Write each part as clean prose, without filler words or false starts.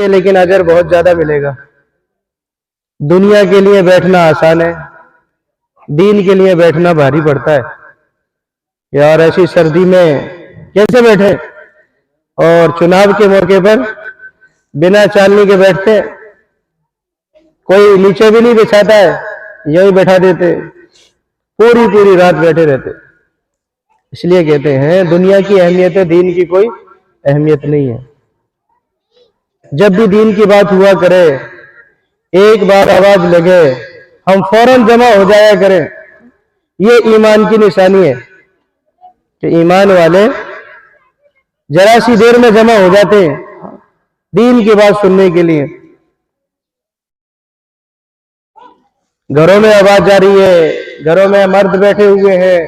لیکن اجر بہت زیادہ ملے گا۔ دنیا کے لیے بیٹھنا آسان ہے، دین کے لیے بیٹھنا بھاری پڑتا ہے۔ یار ایسی سردی میں کیسے بیٹھے؟ اور چناو کے موقع پر بنا چالنی کے بیٹھتے، کوئی نیچے بھی نہیں بچھاتا ہے، یہی بیٹھا دیتے، پوری رات بیٹھے رہتے۔ اس لیے کہتے ہیں دنیا کی اہمیت ہے، دین کی کوئی اہمیت نہیں ہے۔ جب بھی دین کی بات ہوا کرے، ایک بار آواز لگے ہم فوراً جمع ہو جایا کریں۔ یہ ایمان کی نشانی ہے کہ ایمان والے ذرا سی دیر میں جمع ہو جاتے ہیں دین کی بات سننے کے لیے۔ گھروں میں آواز جا رہی ہے، گھروں میں مرد بیٹھے ہوئے ہیں،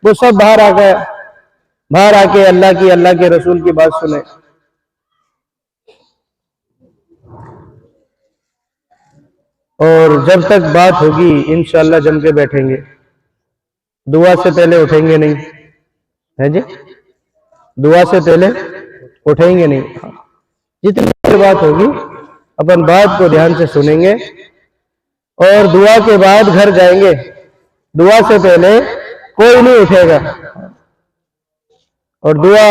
وہ سب باہر آ کے اللہ کے رسول کی بات سنیں۔ اور جب تک بات ہوگی انشاءاللہ جم کے بیٹھیں گے، دعا سے پہلے اٹھیں گے نہیں ہے جی، دعا سے پہلے اٹھیں گے نہیں۔ جتنی بات ہوگی اپن بات کو دھیان سے سنیں گے اور دعا کے بعد گھر جائیں گے۔ دعا سے پہلے کوئی نہیں اٹھے گا اور دعا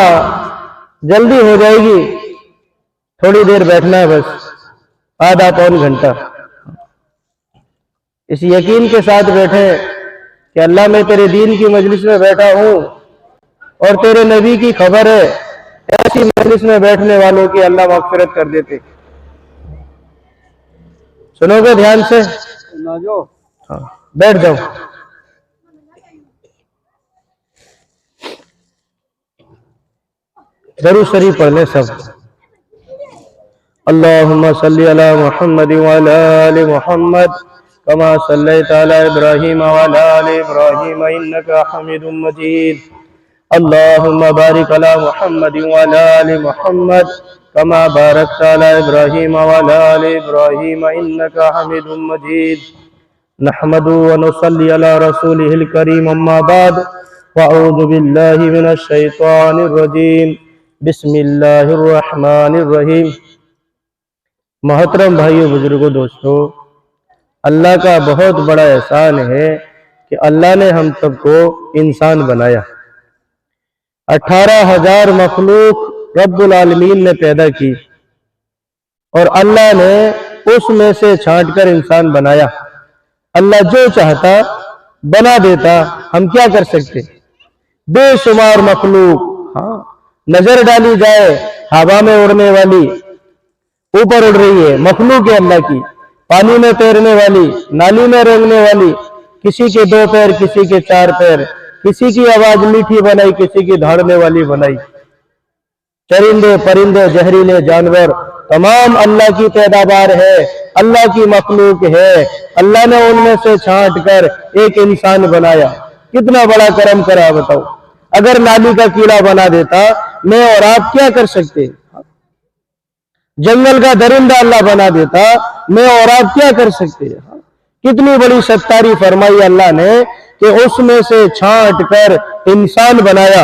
جلدی ہو جائے گی۔ تھوڑی دیر بیٹھنا ہے، بس آدھا پون گھنٹہ۔ اس یقین کے ساتھ بیٹھے کہ اللہ میں تیرے دین کی مجلس میں بیٹھا ہوں اور تیرے نبی کی خبر ہے ایسی مجلس میں بیٹھنے والوں کی اللہ مغفرت کر دیتے۔ سنو گے دھیان سے؟ بیٹھ جاؤ۔ درود شریف پڑھ لیں سب۔ اللہم صلی علی محمد وعلی آل محمد کما صلیت علی ابراہیم وعلی آل ابراہیم انکا حمید مجید۔ اللہم بارک علی محمد وعلی آل محمد کما بارکت علی ابراہیم وعلی آل ابراہیم انکا حمید مجید۔ نحمد و نصلی علی رسولہ الکریم، اما بعد فاعوذ باللہ من الشیطان الرجیم، بسم اللہ الرحمن الرحیم۔ محترم بھائیو، بزرگوں، دوستو، اللہ کا بہت بڑا احسان ہے کہ اللہ نے ہم سب کو انسان بنایا۔ 18,000 مخلوق رب العالمین نے پیدا کی اور اللہ نے اس میں سے چھانٹ کر انسان بنایا۔ اللہ جو چاہتا بنا دیتا، ہم کیا کر سکتے؟ بے شمار مخلوق، نظر ڈالی جائے ہوا میں اڑنے والی، اوپر اڑ رہی ہے، مخلوق ہے اللہ کی، پانی میں تیرنے والی، نالی میں رینگنے والی، کسی کے 2 پیر کسی کے 4 پیر، کسی کی آواز میٹھی بنائی کسی کی دھاڑنے والی بنائی۔ چرندے پرندے زہریلے جانور تمام اللہ کی پیداوار ہے، اللہ کی مخلوق ہے۔ اللہ نے ان میں سے چھانٹ کر ایک انسان بنایا۔ کتنا بڑا کرم کرا بتاؤ۔ اگر نالی کا کیڑا بنا دیتا، میں اور آپ کیا کر سکتے؟ جنگل کا درندہ اللہ بنا دیتا، میں اور آپ کیا کر سکتے؟ کتنی بڑی ستاری فرمائی اللہ نے کہ اس میں سے چھانٹ کر انسان بنایا،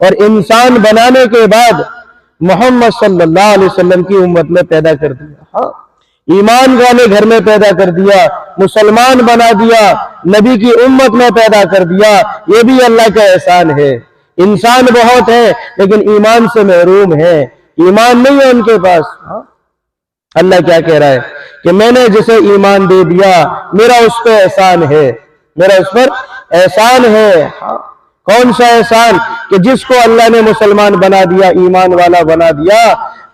اور انسان بنانے کے بعد محمد صلی اللہ علیہ وسلم کی امت میں پیدا کر دیا۔ ایمان والے گھر میں پیدا کر دیا، مسلمان بنا دیا، نبی کی امت میں پیدا کر دیا۔ یہ بھی اللہ کا احسان ہے۔ انسان بہت ہے لیکن ایمان سے محروم ہے، ایمان نہیں ہے ان کے پاس۔ اللہ کیا کہہ رہا ہے کہ میں نے جسے ایمان دے دیا میرا اس پہ احسان ہے، میرا اس پر احسان ہے۔ کون سا احسان؟ کہ جس کو اللہ نے مسلمان بنا دیا، ایمان والا بنا دیا،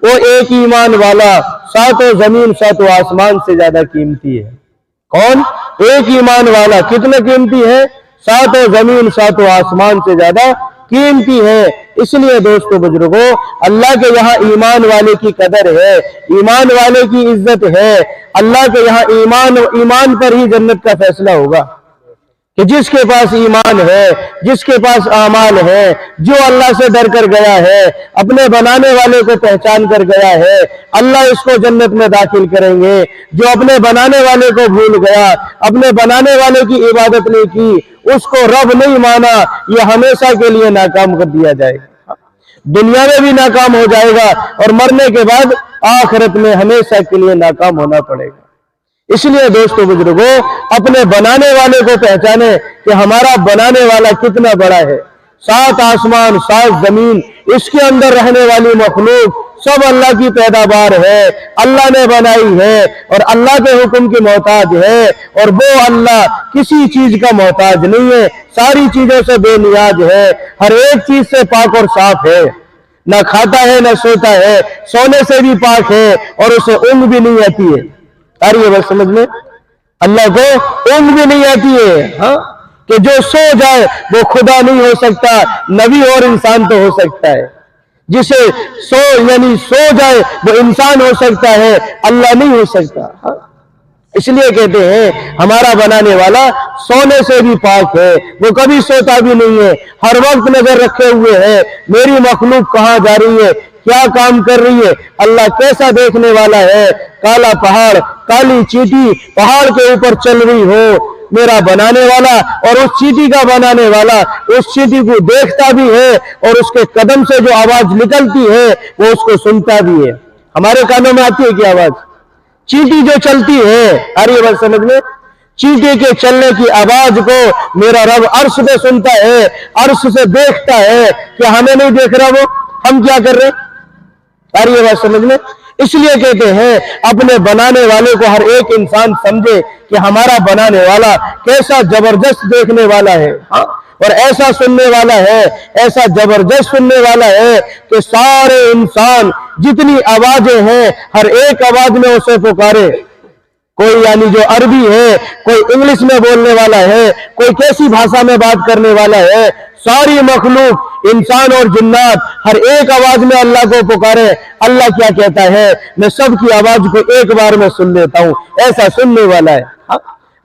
وہ ایک ایمان والا 7 زمین 7 آسمان سے زیادہ قیمتی ہے۔ کون؟ ایک ایمان والا کتنا قیمتی ہے؟ 7 زمین 7 آسمان سے زیادہ قیمتی ہے۔ اس لیے دوستو، بزرگوں، اللہ کے یہاں ایمان والے کی قدر ہے، ایمان والے کی عزت ہے۔ اللہ کے یہاں ایمان پر ہی جنت کا فیصلہ ہوگا کہ جس کے پاس ایمان ہے، جس کے پاس اعمال ہے، جو اللہ سے ڈر کر گیا ہے، اپنے بنانے والے کو پہچان کر گیا ہے، اللہ اس کو جنت میں داخل کریں گے۔ جو اپنے بنانے والے کو بھول گیا، اپنے بنانے والے کی عبادت نہیں کی، اس کو رب نہیں مانا، یہ ہمیشہ کے لیے ناکام کر دیا جائے گا۔ दुनिया में भी नाकाम हो जाएगा और मरने के बाद आखिरत में हमेशा के लिए नाकाम होना पड़ेगा। इसलिए दोस्तों बुजुर्गों, अपने बनाने वाले को पहचाने कि हमारा बनाने वाला कितना बड़ा है। 7 आसमान 7 जमीन, इसके अंदर रहने वाली मखलूक सब अल्लाह की पैदावार है, अल्लाह ने बनाई है और अल्लाह के हुक्म की मोहताज है। और वो अल्लाह किसी चीज का मोहताज नहीं है, सारी चीजों से बेनियाज है, हर एक चीज से पाक और साफ है, ना खाता है ना सोता है, सोने से भी पाक है और उसे ऊँघ भी नहीं आती है। आ रही है बस समझ में? अल्लाह को ऊँघ भी नहीं आती है। हाँ, कि जो सो जाए वो खुदा नहीं हो सकता, नबी और इंसान तो हो सकता है। जिसे सो जाए वो इंसान हो सकता है, अल्लाह नहीं हो सकता। हाँ? इसलिए कहते हैं हमारा बनाने वाला सोने से भी पाक है, वो कभी सोता भी नहीं है, हर वक्त नजर रखे हुए है मेरी मखलूक कहाँ जा रही है, क्या काम कर रही है। अल्लाह कैसा देखने वाला है, काला पहाड़ काली चींटी पहाड़ के ऊपर चल रही हो, मेरा बनाने वाला और उस चींटी का बनाने वाला उस चींटी को देखता भी है और उसके कदम से जो आवाज निकलती है वो उसको सुनता भी है। हमारे कानों में आती है क्या आवाज? चींटी जो चलती है, आ रही है बात समझ में? चींटी के चलने की आवाज को मेरा रब अर्श पे सुनता है, अर्श से देखता है। क्या हमें नहीं देख रहा वो? हम क्या कर रहे? आ रही है बात समझ में? इसलिए कहते हैं अपने बनाने वाले को हर एक इंसान समझे कि हमारा बनाने वाला कैसा जबरदस्त देखने वाला है। हाँ? और ऐसा सुनने वाला है, ऐसा जबरदस्त सुनने वाला है कि सारे इंसान जितनी आवाजें हैं हर एक आवाज में उसे पुकारे। कोई यानी जो अरबी है, कोई इंग्लिश में बोलने वाला है, कोई कैसी भाषा में बात करने वाला है, सारी मखलूक इंसान और जिन्नात हर एक आवाज में अल्लाह को पुकारे। अल्लाह क्या कहता है? मैं सबकी आवाज को एक बार में सुन लेता हूं, ऐसा सुनने वाला है।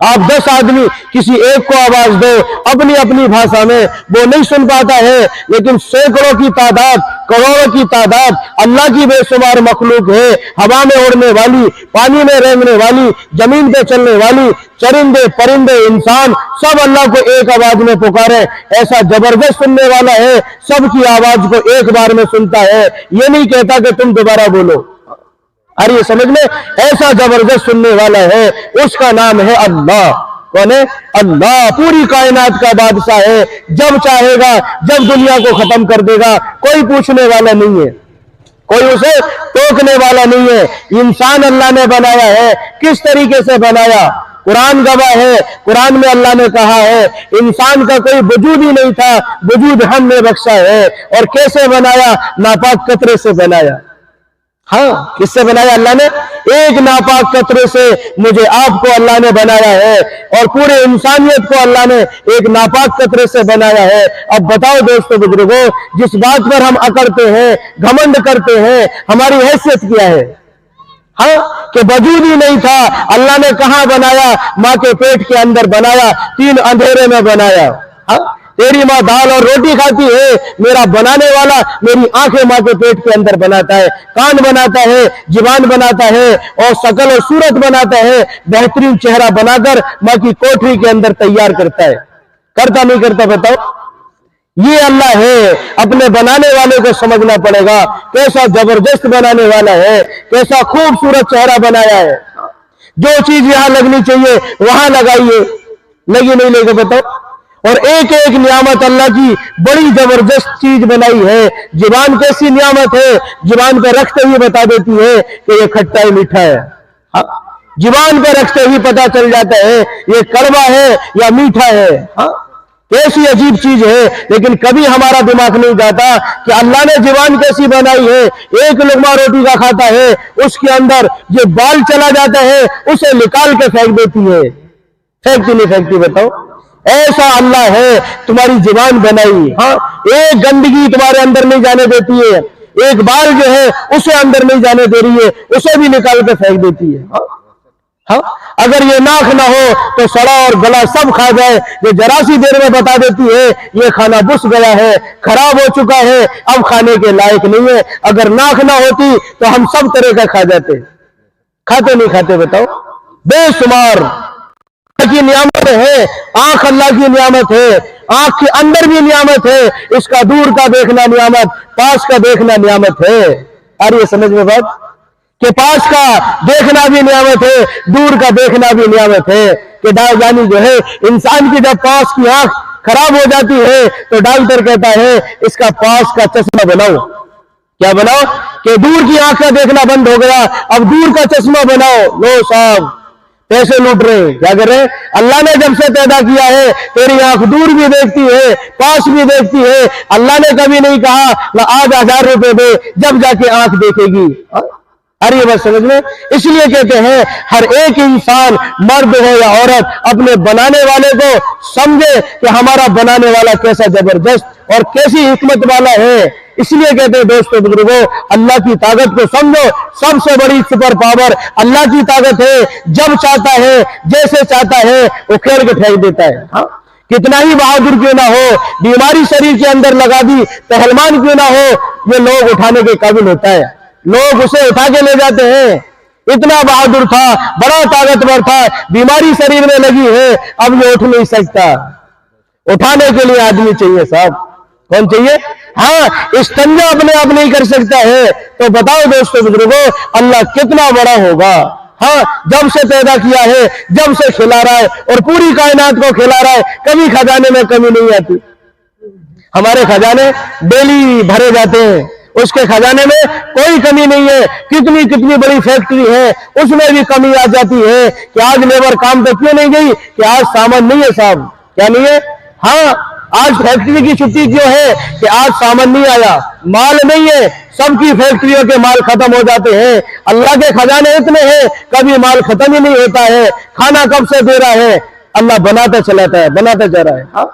आप 10 आदमी किसी एक को आवाज दो अपनी अपनी भाषा में, वो नहीं सुन पाता है, लेकिन सैकड़ों की तादाद करोड़ों की तादाद अल्लाह की बेशुमार मखलूक है, हवा में उड़ने वाली, पानी में रेंगने वाली, जमीन पे चलने वाली, चरिंदे परिंदे इंसान सब अल्लाह को एक आवाज में पुकारे। ऐसा जबरदस्त सुनने वाला है, सबकी आवाज को एक बार में सुनता है, ये नहीं कहता कि तुम दोबारा बोलो। अरे ये समझ में? ऐसा जबरदस्त सुनने वाला है, उसका नाम है अल्लाह। कौन है? अल्लाह पूरी कायनात का बादशाह है, जब चाहेगा जब दुनिया को खत्म कर देगा, कोई पूछने वाला नहीं है, कोई उसे टोकने वाला नहीं है। इंसान अल्लाह ने बनाया है, किस तरीके से बनाया? कुरान गवाह है, कुरान में अल्लाह ने कहा है इंसान का कोई वजूद ही नहीं था, वजूद हमने बख्शा है। और कैसे बनाया? नापाक कतरे से बनाया। हाँ, किससे बनाया अल्लाह ने? एक नापाक कतरे से मुझे आपको अल्लाह ने बनाया है और पूरे इंसानियत को अल्लाह ने एक नापाक कतरे से बनाया है। अब बताओ दोस्तों बुजुर्गों, जिस बात पर हम अकड़ते हैं, घमंड करते हैं, हमारी हैसियत क्या है? हाँ, कि वजूद ही नहीं था, अल्लाह ने कहां बनाया? माँ के पेट के अंदर बनाया, 3 अंधेरे में बनाया। हाँ, तेरी माँ दाल और रोटी खाती है, मेरा बनाने वाला मेरी आंखें माँ के पेट के अंदर बनाता है, कान बनाता है, जुबान बनाता है और शकल और सूरत बनाता है, बेहतरीन चेहरा बनाकर माँ की कोठरी के अंदर तैयार करता है। करता नहीं करता बताओ? ये अल्लाह है। अपने बनाने वाले को समझना पड़ेगा, कैसा जबरदस्त बनाने वाला है, कैसा खूबसूरत चेहरा बनाया है। जो चीज यहां लगनी चाहिए वहां लगाइए, लगी नहीं लगी बताओ? और एक एक नियामत अल्लाह की बड़ी जबरदस्त चीज बनाई है। जुबान कैसी नियामत है, जुबान पे रखते ही बता देती है कि ये खट्टा है मीठा है। हाँ? जुबान पे रखते ही पता चल जाता है ये कड़वा है या मीठा है। हाँ? कैसी अजीब चीज है, लेकिन कभी हमारा दिमाग नहीं जाता कि अल्लाह ने जुबान कैसी बनाई है। एक लुकमा रोटी का खाता है, उसके अंदर जो बाल चला जाता है उसे निकाल के फेंक देती है। फेंकती नहीं फेंकती बताओ? ऐसा अल्लाह है, तुम्हारी जुबान बनाई। हाँ, एक गंदगी तुम्हारे अंदर नहीं जाने देती है, एक बाल जो है उसे अंदर नहीं जाने दे रही है, उसे भी निकाल के फेंक देती है। हाँ? हाँ? अगर ये नाक ना हो तो सड़ा और गला सब खा जाए, ये जरा सी देर में बता देती है ये खाना बुस गया है, खराब हो चुका है, अब खाने के लायक नहीं है। अगर नाक ना होती तो हम सब तरह का खा जाते। खाते नहीं खाते बताओ? बेशुमार की नियामत है, आंख अल्लाह की नियामत है, आंख के अंदर भी नियामत है, इसका दूर का देखना नियामत, पास का देखना नियामत है। और ये समझ में बात कि पास का देखना भी नियामत है, दूर का देखना भी नियामत है। कि यानी जो है इंसान की जब पास की आंख खराब हो जाती है तो डॉक्टर कहता है इसका पास का चश्मा बनाओ। क्या बनाओ? कि दूर की आंख का देखना बंद हो गया, अब दूर का चश्मा बनाओ। लो साहब पैसे लूट रहे हैं। क्या कर रहे हैं? अल्लाह ने जब से पैदा किया है तेरी आंख दूर भी देखती है, पास भी देखती है। अल्लाह ने कभी नहीं कहा ना आज 1000 रुपए दे जब जाके आंख देखेगी। अरे ये बात समझ में, इसलिए कहते हैं हर एक इंसान मर्द हो या औरत अपने बनाने वाले को समझे कि हमारा बनाने वाला कैसा जबरदस्त और कैसी हिकमत वाला है। इसलिए कहते हैं दोस्तों बुजुर्गों, अल्लाह की ताकत को समझो। सबसे बड़ी सुपर पावर अल्लाह की ताकत है। जब चाहता है जैसे चाहता है वो खेल के फेंक देता है। हाँ? कितना ही बहादुर क्यों ना हो, बीमारी शरीर के अंदर लगा दी, पहलवान क्यों ना हो, ये लोग उठाने के काबिल होता है। लोग उसे उठा के ले जाते हैं। इतना बहादुर था, बड़ा ताकतवर था, बीमारी शरीर में लगी है, अब ये उठ नहीं सकता। उठाने के लिए आदमी चाहिए साहब। कौन चाहिए? हाँ, इस्तेंजा अपने आप नहीं कर सकता है तो बताओ दोस्तों बुजुर्गों अल्लाह कितना बड़ा होगा। हाँ, जब से पैदा किया है, जब से खिला रहा है और पूरी कायनात को खिला रहा है, कभी खजाने में कमी नहीं आती। हमारे खजाने डेली भरे जाते हैं, उसके खजाने में कोई कमी नहीं है। कितनी कितनी बड़ी फैक्ट्री है, उसमें भी कमी आ जाती है कि आज लेबर काम पे क्यों नहीं गई, कि आज सामान नहीं है साहब। क्या नहीं है? हाँ, आज फैक्ट्री की छुट्टी क्यों है कि आज सामान नहीं आया, माल नहीं है। सबकी फैक्ट्रियों के माल खत्म हो जाते हैं। अल्लाह के खजाने इतने हैं कभी माल खत्म ही नहीं होता है। खाना कब से दे रहा है? अल्लाह बनाता चलाता है, बनाता जा रहा है। हाँ?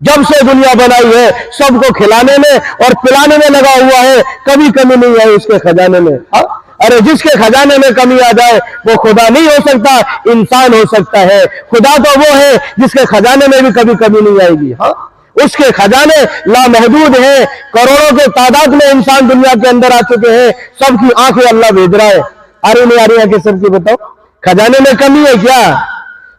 जब से दुनिया बनाई है सबको खिलाने में और पिलाने में लगा हुआ है, कभी कमी नहीं आई उसके खजाने में। हाँ? अरे जिसके खजाने में कमी आ जाए वो खुदा नहीं हो सकता, इंसान हो सकता है। खुदा तो वो है जिसके खजाने में भी कभी कमी नहीं आएगी। हाँ? उसके खजाने लामहदूद हैं, करोड़ों के तादाद में इंसान दुनिया के अंदर आ चुके हैं। सबकी आंखें अल्लाह भेज रहा है। आ रही नहीं आ रही है? कि सबकी बताओ खजाने में कमी है क्या?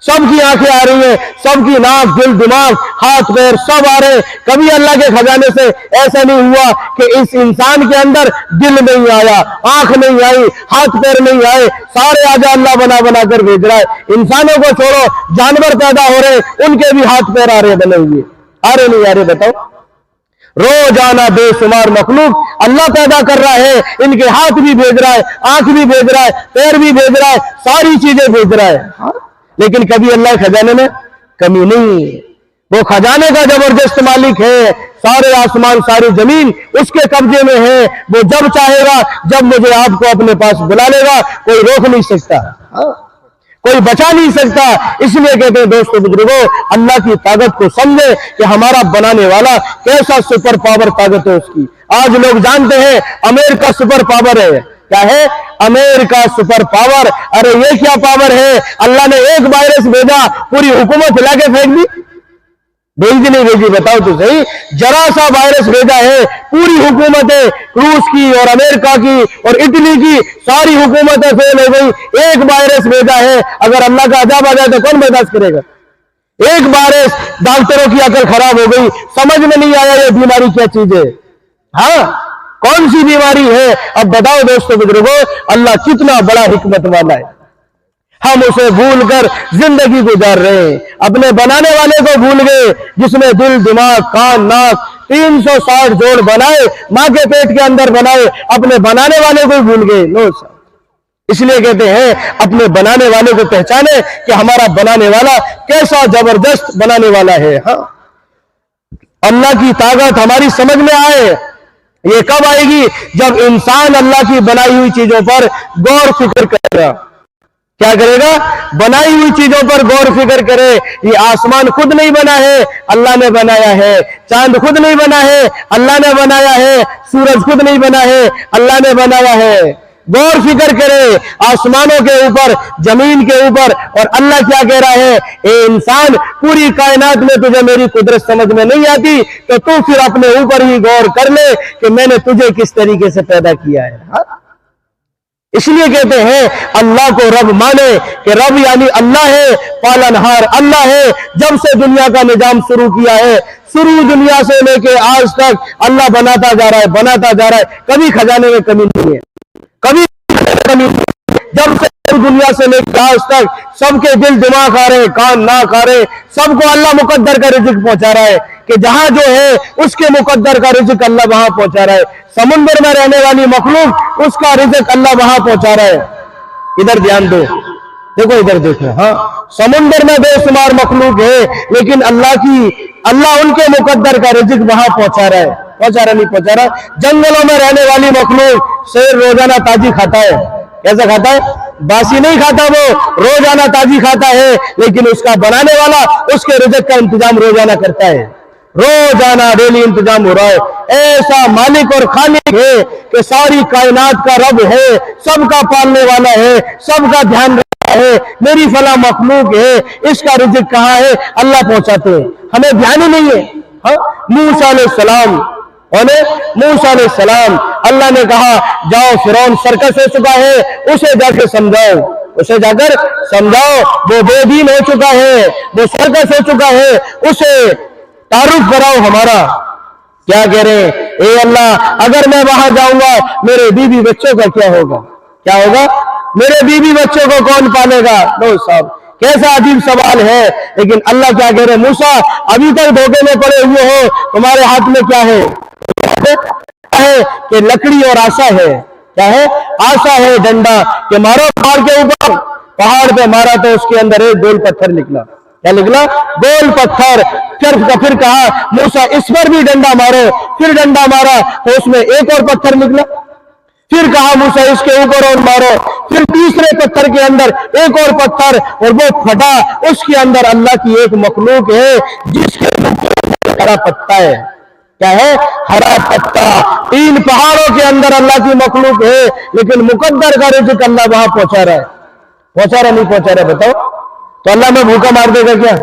सबकी आंखें आ रही हैं, सबकी नाक, दिल, दिमाग, हाथ पैर सब आ रहे हैं। कभी अल्लाह के खजाने से ऐसा नहीं हुआ कि इस इंसान के अंदर दिल नहीं आया, आंख नहीं आई, हाथ पैर नहीं आए। सारे आजा अल्लाह बना बना कर भेज रहा है। इंसानों को छोड़ो, जानवर पैदा हो रहे हैं, उनके भी हाथ पैर आ रहे बने हुए। आ रहे नहीं आ रहे बताओ? रोजाना बेशुमार मखलूक अल्लाह पैदा कर रहा है, इनके हाथ भी भेज रहा है, आंख भी भेज रहा है, पैर भी भेज रहा है, सारी चीजें भेज रहा है। हाँ? लेकिन कभी अल्लाह खजाने में कमी नहीं। वो खजाने का जबरदस्त मालिक है। सारे आसमान सारी जमीन उसके कब्जे में है। वो जब चाहेगा, जब मुझे आपको अपने पास बुला लेगा, कोई रोक नहीं सकता। हाँ? कोई बचा नहीं सकता। इसलिए कहते हैं दोस्तों बुजुर्गों अल्लाह की ताकत को समझे कि हमारा बनाने वाला कैसा सुपर पावर ताकत है उसकी। आज लोग जानते हैं अमेरिका सुपर पावर है। क्या है? America super power. अरे ये क्या पावर है? अल्लाह ने एक वायरस भेजा, पूरी हुकूमत हिला के फेंक दी। भेजी नहीं भेजी बताओ तो सही? जरा सा वायरस भेजा है, पूरी हुकूमतें रूस की और अमेरिका की और इटली की सारी हुकूमतें फेल हो गई। एक वायरस भेजा है, अगर अल्लाह का अजाब आ जाए तो कौन बर्दाश्त करेगा? एक वायरस, डॉक्टरों की अकल खराब हो गई, समझ में नहीं आया ये बीमारी क्या चीज है। हाँ, कौन सी बीमारी है? अब बताओ दोस्तों बुजुर्गों अल्लाह कितना बड़ा हिकमत वाला है। हम उसे भूल कर जिंदगी गुजार रहे हैं, अपने बनाने वाले को भूल गए जिसने दिल, दिमाग, कान, नाक 360 जोड़ बनाए, माँ के पेट के अंदर बनाए, अपने बनाने वाले को भूल गए। नो सर, इसलिए कहते हैं अपने बनाने वाले को पहचाने कि हमारा बनाने वाला कैसा जबरदस्त बनाने वाला है। हाँ? अल्लाह की ताकत हमारी समझ में आए। ये कब आएगी? जब इंसान अल्लाह की बनाई हुई चीजों पर गौर फिक्र करेगा। क्या करेगा? बनाई हुई चीजों पर गौर फिक्र करे। ये आसमान खुद नहीं बना है, अल्लाह ने बनाया है। चांद खुद नहीं बना है, अल्लाह ने बनाया है। सूरज खुद नहीं बना है, अल्लाह ने बनाया है। गौर फिक्र करे आसमानों के ऊपर, जमीन के ऊपर। और अल्लाह क्या कह रहा है? ए इंसान, पूरी कायनात में तुझे मेरी कुदरत समझ में नहीं आती तो तू फिर अपने ऊपर ही गौर कर ले कि मैंने तुझे किस तरीके से पैदा किया है। हाँ? اس لیے کہتے ہیں اللہ کو رب مانے کہ رب یعنی اللہ ہے، پالنہار اللہ ہے۔ جب سے دنیا کا نظام شروع کیا ہے، شروع دنیا سے لے کے آج تک اللہ بناتا جا رہا ہے، بناتا جا رہا ہے، کبھی خزانے میں کمی نہیں ہے، کبھی کمی نہیں ہے۔ جب سے دنیا سے لے کے آج تک سب کے دل دماغ آ رہے، کان ناک آ رہے، سب کو اللہ مقدر کا رزق پہنچا رہا ہے کہ جہاں جو ہے اس کے مقدر کا رزق اللہ وہاں پہنچا رہا ہے۔ سمندر میں رہنے والی مخلوق اس کا رزق اللہ وہاں پہنچا رہا ہے۔ ادھر دھیان دو، دیکھو ادھر دیکھو، ہاں سمندر میں بے شمار مخلوق ہے، لیکن اللہ ان کے مقدر کا رزق وہاں پہنچا رہا ہے۔ پہنچا رہا نہیں پہنچا رہا؟ جنگلوں میں رہنے والی مخلوق شیر روزانہ تازی کھاتا ہے، کیسا کھاتا ہے؟ باسی نہیں کھاتا، وہ روزانہ تازی کھاتا ہے، لیکن اس کا بنانے والا اس کے رزق کا انتظام روزانہ کرتا ہے، روزانہ ڈیلی انتظام ہو رہا ہے۔ ایسا مالک اور خالق ہے کہ ساری کائنات کا رب ہے، سب کا پالنے والا ہے، سب کا دھیان رکھتا ہے۔ میری فلاں مخلوق ہے، اس کا رزق کہاں ہے؟ اللہ پہنچاتے ہیں، ہمیں دھیان ہی نہیں ہے۔ موسیٰ علیہ السلام موسیٰ علیہ السلام اللہ نے کہا جاؤ فرعون سرکش ہو چکا ہے، اسے جا کے سمجھاؤ، اسے جا کر سمجھاؤ، وہ بے دین ہو چکا ہے، وہ سرکش ہو چکا ہے، اسے تعارف کراؤ ہمارا۔ کیا کہہ رہے ہیں؟ اے اللہ اگر میں وہاں جاؤں گا میرے بیوی بچوں کا کیا ہوگا؟ کیا ہوگا؟ میرے بیوی بچوں کو کون پالے گا؟ لو صاحب کیسا عجیب سوال ہے، لیکن اللہ کیا کہہ رہے ہیں؟ موسیٰ ابھی تک دھوکے میں پڑے ہوئے ہو، تمہارے ہاتھ میں کیا ہے کہ لکڑی اور آسا ہے۔ کیا ہے؟ آسا ہے، ڈنڈا، کہ مارو پہاڑ کے اوپر۔ پہاڑ پہ مارا تو اس کے اندر ایک گول پتھر نکلا۔ کیا نکلا؟ گول پتھر۔ پھر کہا موسیٰ اس پر بھی ڈنڈا مارو، پھر ڈنڈا مارا تو اس میں ایک اور پتھر نکلا۔ پھر کہا موسیٰ اس کے اوپر اور مارو، پھر تیسرے پتھر کے اندر ایک اور پتھر، اور وہ پھٹا، اس کے اندر اللہ کی ایک مخلوق ہے جس کے ہرا پتا ہے۔ کیا ہے؟ ہرا پتا۔ 3 پہاڑوں کے اندر اللہ کی مخلوق ہے، لیکن مقدر کا رزق اللہ وہاں پہنچا رہا ہے۔ پہنچا رہا نہیں پہنچا رہا؟ بتاؤ تو اللہ میں بھوکا مار دے گا کیا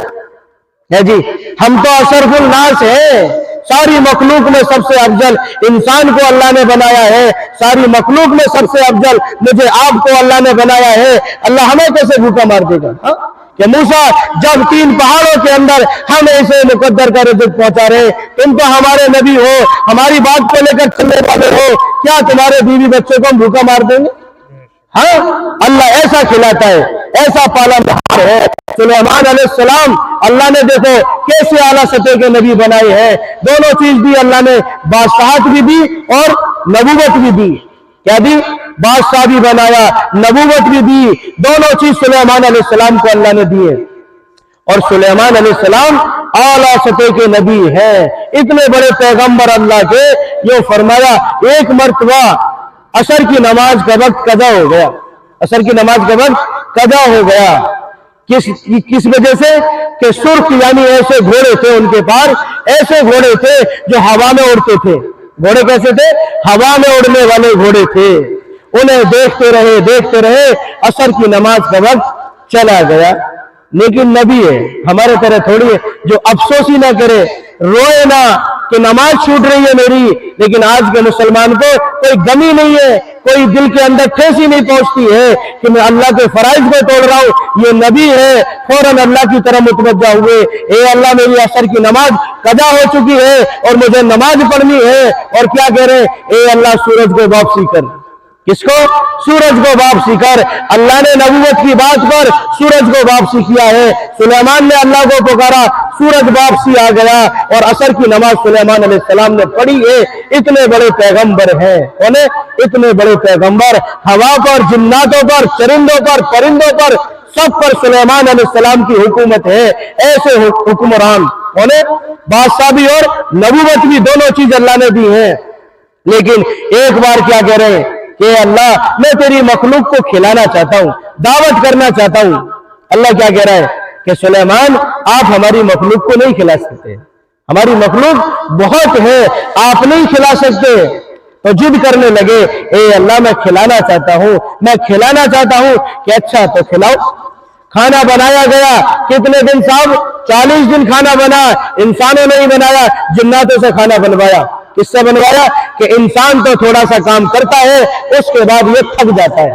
ہے جی؟ ہم تو اشرف الناس ہیں، ساری مخلوق میں سب سے افضل انسان کو اللہ نے بنایا ہے، ساری مخلوق میں سب سے افضل مجھے آپ کو اللہ نے بنایا ہے، اللہ ہمیں کیسے بھوکا مار دے گا؟ کہ موسیٰ جب 3 پہاڑوں کے اندر ہم ایسے مقدر کا رزق پہنچا رہے، تم تو ہمارے نبی ہو، ہماری بات کو لے کر چلنے والے ہو، کیا تمہارے بیوی بچوں کو ہم بھوکا مار دیں گے؟ ہاں اللہ ایسا کھلاتا ہے، ایسا پالنہار ہے۔ سلیمان علیہ السلام اللہ نے دیکھو کیسے اعلیٰ سطح کے نبی بنائے ہیں، دونوں چیز دی اللہ نے، بادشاہت بھی دی اور نبوت بھی دی۔ کیا دی؟ بادشاہ بھی بنایا، نبوت بھی دی، دونوں چیز سلیمان علیہ السلام کو اللہ نے دیے۔ اور سلیمان علیہ السلام اعلیٰ سطح کے نبی ہیں، اتنے بڑے پیغمبر اللہ کے۔ یہ فرمایا ایک مرتبہ عصر کی نماز کا وقت قضا ہو گیا، عصر کی نماز کا وقت قضا ہو گیا۔ کس وجہ سے؟ کہ سرخ یعنی ایسے گھوڑے تھے ان کے پاس، ایسے گھوڑے تھے جو ہوا میں اڑتے تھے۔ گھوڑے کیسے تھے؟ ہوا میں اڑنے والے گھوڑے تھے۔ انہیں دیکھتے رہے عصر کی نماز کا وقت چلا گیا۔ لیکن نبی ہے، ہمارے طرح تھوڑی ہے جو افسوس ہی نہ کرے، روئے نہ کہ نماز چھوٹ رہی ہے میری۔ لیکن آج کے مسلمان کو کوئی غمی نہیں ہے، کوئی دل کے اندر ٹھیس ہی نہیں پہنچتی ہے کہ میں اللہ کے فرائض کو توڑ رہا ہوں۔ یہ نبی ہے، فوراً اللہ کی طرف متوجہ ہوئے، اے اللہ میری عصر کی نماز قضا ہو چکی ہے اور مجھے نماز پڑھنی ہے۔ اور کیا کہہ رہے ہیں؟ اے اللہ سورج کو واپسی کر۔ کس کو؟ سورج کو واپسی کر۔ اللہ نے نبوت کی بات پر سورج کو واپسی کیا ہے۔ سلیمان نے اللہ کو پکارا، سورج واپسی آ گیا، اور عصر کی نماز سلیمان علیہ السلام نے پڑھی ہے۔ اتنے بڑے پیغمبر ہیں، اتنے بڑے پیغمبر، ہوا پر، جناتوں پر، چرندوں پر، پرندوں پر، سب پر سلیمان علیہ السلام کی حکومت ہے۔ ایسے حکمران بادشاہ بھی اور نبوت بھی، دونوں چیز اللہ نے دی ہیں۔ لیکن ایک بار کیا کہہ رہے ہیں کہ اللہ میں تیری مخلوق کو کھلانا چاہتا ہوں، دعوت کرنا چاہتا ہوں۔ اللہ کیا کہہ رہا ہے کہ سلیمان آپ ہماری مخلوق کو نہیں کھلا سکتے، ہماری مخلوق بہت ہے، آپ نہیں کھلا سکتے۔ تو ضد کرنے لگے، اے اللہ میں کھلانا چاہتا ہوں، میں کھلانا چاہتا ہوں۔ کہ اچھا تو کھلاؤ۔ کھانا بنایا گیا، کتنے دن صاحب؟ 40 دن کھانا بنا۔ انسانوں نے ہی بنایا، جناتوں سے کھانا بنوایا۔ کس سے بنوایا؟ کہ انسان تو تھوڑا سا کام کرتا ہے، اس کے بعد یہ تھک جاتا ہے۔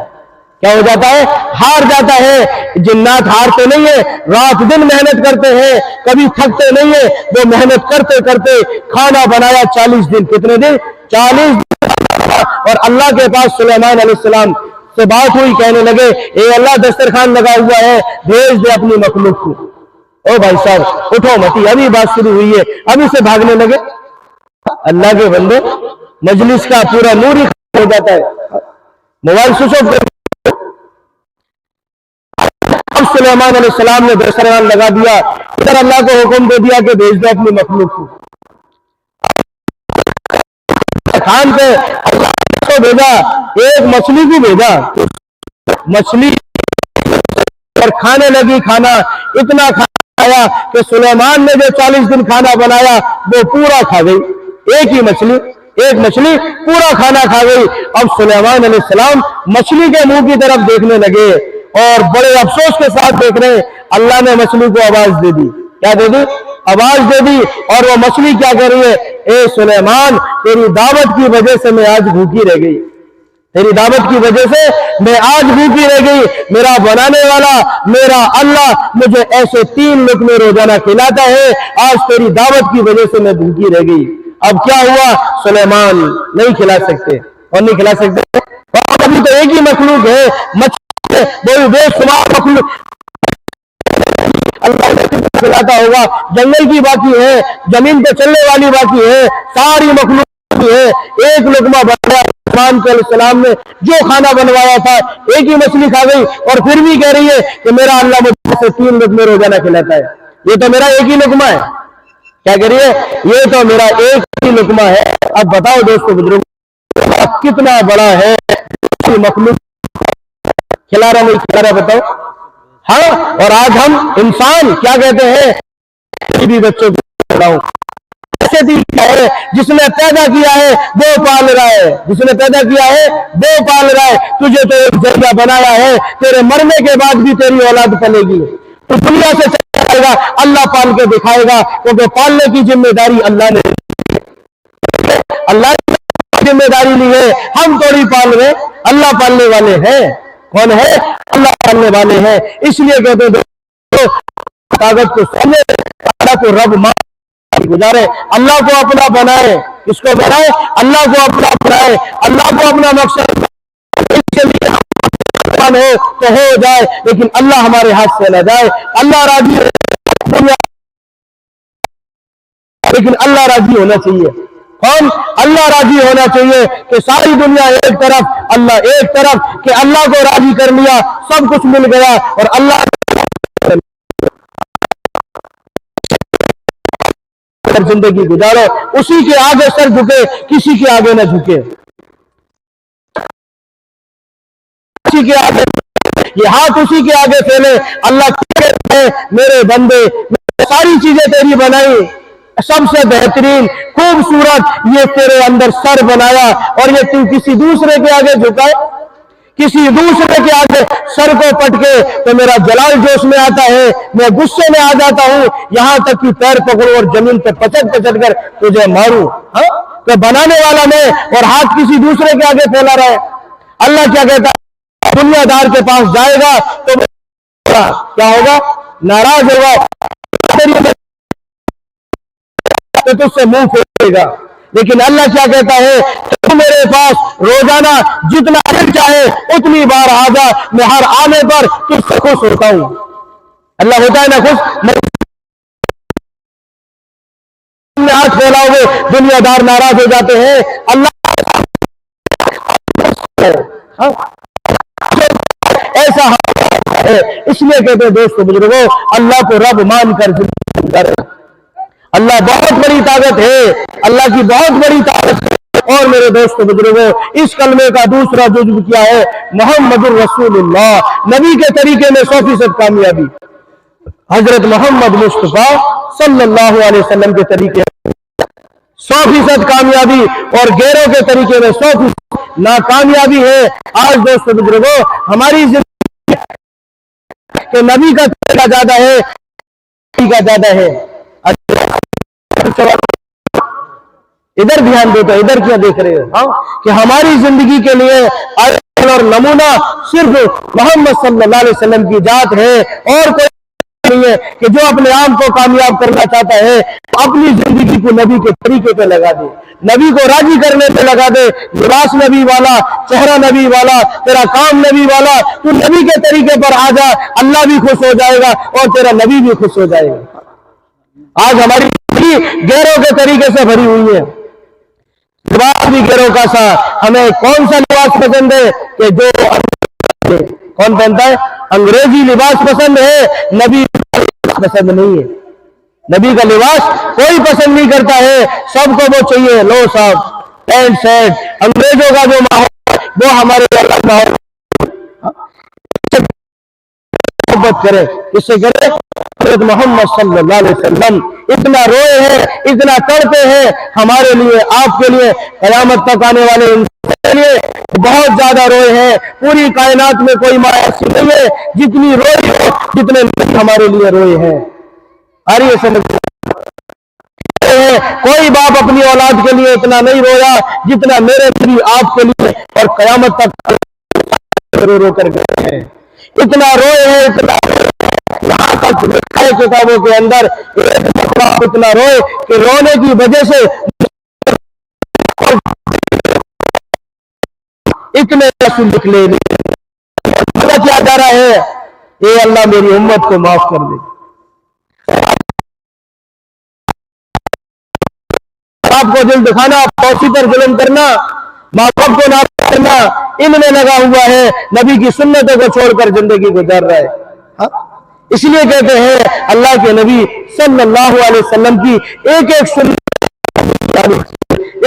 کیا ہو جاتا ہے؟ ہار جاتا ہے۔ جنات ہارتے نہیں ہیں، رات دن محنت کرتے ہیں، کبھی تھکتے نہیں ہیں۔ وہ محنت کرتے کرتے کھانا بنایا 40 دن۔ کتنے دن؟ 40 دن۔ اور اللہ کے پاس سلیمان علیہ السلام سے بات ہوئی، کہنے لگے اے اللہ دسترخوان لگا ہوا ہے، بھیج دے اپنی مخلوق کو۔ او بھائی صاحب اٹھو متی، ابھی بات شروع ہوئی ہے، ابھی سے بھاگنے لگے۔ اللہ کے بندے، مجلس کا پورا نور ہی ہو جاتا ہے، موبائل سوئچ آف کر۔ اب سلیمان علیہ السلام نے دسترخوان لگا دیا، ادھر اللہ کو حکم دے دیا کہ بھیج دے اپنی مخلوق کو۔ خان پہ اللہ کو بھیجا، ایک مچھلی کو بھیجا، مچھلی اور کھانے لگی کھانا، اتنا کھایا کہ سلیمان نے جو 40 دن کھانا بنایا وہ پورا کھا گئی۔ ایک مچھلی پورا کھانا کھا گئی۔ اب سلیمان علیہ السلام مچھلی کے منہ کی طرف دیکھنے لگے اور بڑے افسوس کے ساتھ دیکھ رہے ہیں۔ اللہ نے مچھلی کو آواز دے دی، کیا دے دی؟ آواز دے دی، اور وہ مچھلی کیا کر رہی ہے؟ اے سلیمان، تیری دعوت کی وجہ سے میں آج بھوکی رہ گئی، تیری دعوت کی وجہ سے میں آج بھوکی رہ گئی۔ میرا بنانے والا میرا اللہ مجھے ایسے 3 لقمے روزانہ کھلاتا ہے، آج تیری دعوت کی وجہ سے میں بھوکی رہ گئی۔ اب کیا ہوا؟ سلیمان نہیں کھلا سکتے، اور نہیں کھلا سکتے، اور ابھی تو ایک ہی مخلوق ہے، مچھلی، وہ بے شمار مخلوق اللہ نے کھلاتا ہوگا۔ جنگل کی باقی ہے، زمین پہ چلنے والی باقی ہے، ساری مخلوق باقی ہے۔ ایک لقمہ بنایا سلیمان علیہ السلام نے، جو کھانا بنوایا تھا ایک ہی مچھلی کھا گئی، اور پھر بھی کہہ رہی ہے کہ میرا اللہ مجھے سے 3 لقمے روزانہ کھلاتا ہے، یہ تو میرا ایک ہی لقمہ ہے۔ کیا کہہ رہی ہے؟ یہ تو میرا ایک ہی لقمہ ہے۔ اب بتاؤ دوستو بزرگوں، کتنا بڑا ہے مخلوق، کھلا رہا نہیں کھلا رہا، بتاؤ۔ ہاں، اور آج ہم انسان کیا کہتے ہیں؟ بھی بچوں کو پڑھاؤں، ایسے بھی کیا ہے؟ جس نے پیدا کیا ہے وہ پال رہا ہے، جس نے پیدا کیا ہے وہ پال رہا ہے۔ تجھے تو ایک ذریعہ بنایا ہے، تیرے مرنے کے بعد بھی تیری اولاد پلے گی، تو دنیا سے چلا جائے گا، اللہ پال کے دکھائے گا، کیونکہ پالنے کی ذمہ داری اللہ نے ذمہ داری لی ہے، ہم تھوڑی پال رہے، اللہ پالنے والے ہیں۔ کون ہے؟ اللہ پالنے والے ہیں۔ اس لیے کہتے ہیں طاقت کو سمجھے، اللہ کو رب مان گزارے، اللہ کو اپنا بنائے۔ اس کو بنائے، اللہ کو اپنا بنائے، اللہ کو اپنا مقصد اس کے لیے ہو تو ہو جائے، لیکن اللہ ہمارے ہاتھ سے نہ جائے۔ اللہ راضی دنیا، لیکن اللہ راضی ہونا چاہیے۔ کون؟ اللہ راضی ہونا چاہیے کہ ساری دنیا ایک طرف، اللہ ایک طرف، کہ اللہ کو راضی کر لیا، سب کچھ مل گیا، اور اللہ زندگی گزارو، اسی کے آگے سر جھکے، کسی کے آگے نہ جھکے، کسی کے آگے، یہ ہاتھ اسی کے آگے پھیلے۔ اللہ کہتے ہیں میرے بندے، ساری چیزیں تیری بنائی، سب سے بہترین خوبصورت یہ تیرے اندر سر بنایا، اور یہ تو کسی دوسرے کے آگے جھکائے، کسی دوسرے کے آگے سر کو پٹکے تو میرا جلال جوش میں آتا ہے، میں غصے میں آ جاتا ہوں، یہاں تک کہ پیر پکڑوں اور زمین پہ پچٹ کر تجھے ماروں۔ ہاں، تو بنانے والا میں، اور ہاتھ کسی دوسرے کے آگے پھیلا رہا ہے۔ اللہ کیا کہتا ہے؟ دنیا دار کے پاس جائے گا تو کیا ہوگا؟ ناراض ہوگا، تو تجھ سے منہ پھیرے گا۔ لیکن اللہ کیا کہتا ہے؟ تو میرے پاس روزانہ جتنا دل چاہے اتنی بار آ جا، میں ہر آنے پر تجھ سے خوش ہوتا ہوں۔ اللہ ہوتا ہے نا خوش؟ ہاتھ پھیلاؤ گے دنیا دار ناراض ہو جاتے ہیں، اللہ ایسا ہے۔ اس لیے کہتے ہیں دوستو بزرگوں، اللہ کو رب مان کر زندگی کریں۔ اللہ بہت بڑی طاقت ہے، اللہ کی بہت بڑی طاقت ہے۔ اور میرے دوست بزرگوں، اس کلمے کا دوسرا جزو کیا ہے؟ محمد الرسول اللہ، نبی کے طریقے میں 100% کامیابی، حضرت محمد مصطفیٰ صلی اللہ علیہ وسلم کے طریقے 100% کامیابی، اور غیروں کے طریقے میں 100% ناکامیابی ہے۔ آج دوست بزرگوں، ہماری زندگی کہ نبی کا طریقہ زیادہ ہے، نبی کا زیادہ ہے۔ ادھر دھیان دو تو ادھر کیا دیکھ رہے ہو؟ کہ ہماری زندگی کے لیے मॉडल और नमूना सिर्फ मोहम्मद सल्लल्लाहु अलैहि वसल्लम की जात है, और कोई नहीं है कि जो अपने आप को कामयाब करना चाहता है अपनी जिंदगी को नबी के तरीके पे लगा दे, नबी को राजी करने पे लगा दे। लिबास नबी वाला, चेहरा नबी वाला, तेरा काम नबी वाला, तू नबी के तरीके पर आ जा, अल्लाह भी खुश हो जाएगा और तेरा नबी भी खुश हो जाएगा। आज हमारी जिंदगी गैरों के तरीके से भरी हुई है, लिबास भी गैरों का सा। हमें कौन सा लिबास पसंद है कि जो कौन पहनता है? अंग्रेजी लिबास पसंद है, नबी पसंद नहीं है। नबी का लिबास कोई पसंद नहीं करता है, सबको वो चाहिए लो साहब पैंट शर्ट। अंग्रेजों का जो माहौल वो हमारे अलग माहौल। मोहब्बत करे, किससे करे? हज़रत मोहम्मद सल्लल्लाहु अलैहि वसल्लम इतना रोए हैं, इतना तड़पे हैं हमारे लिए, आपके लिए, क़यामत तक आने वाले इंसान के लिए बहुत ज्यादा रोए हैं। पूरी कायनात में कोई माँ ऐसी नहीं है जितनी रोई हो जितने हमारे लिए रोए हैं। आ रही है समझ? कोई बाप अपनी औलाद के लिए इतना नहीं रोया जितना मेरे नबी आपके लिए और क़यामत तक रो रो कर गए हैं। इतना रोए हैं, इतना यहाँ तक किताबों के अंदर इतना रोए कि रोने की वजह से इतने रसूल निकले। क्या जा रहा है? ए अल्लाह मेरी उम्मत को माफ कर दे। आपको दिल दिखाना, पड़ोसी पर जुल्म करना, माँ बाप को ना करना, इनमें लगा हुआ है, नबी की सुन्नतों को छोड़कर जिंदगी गुजार रहा है। हाँ? इसलिए कहते हैं अल्लाह के नबी सल्लल्लाहु अलैहि वसल्लम की एक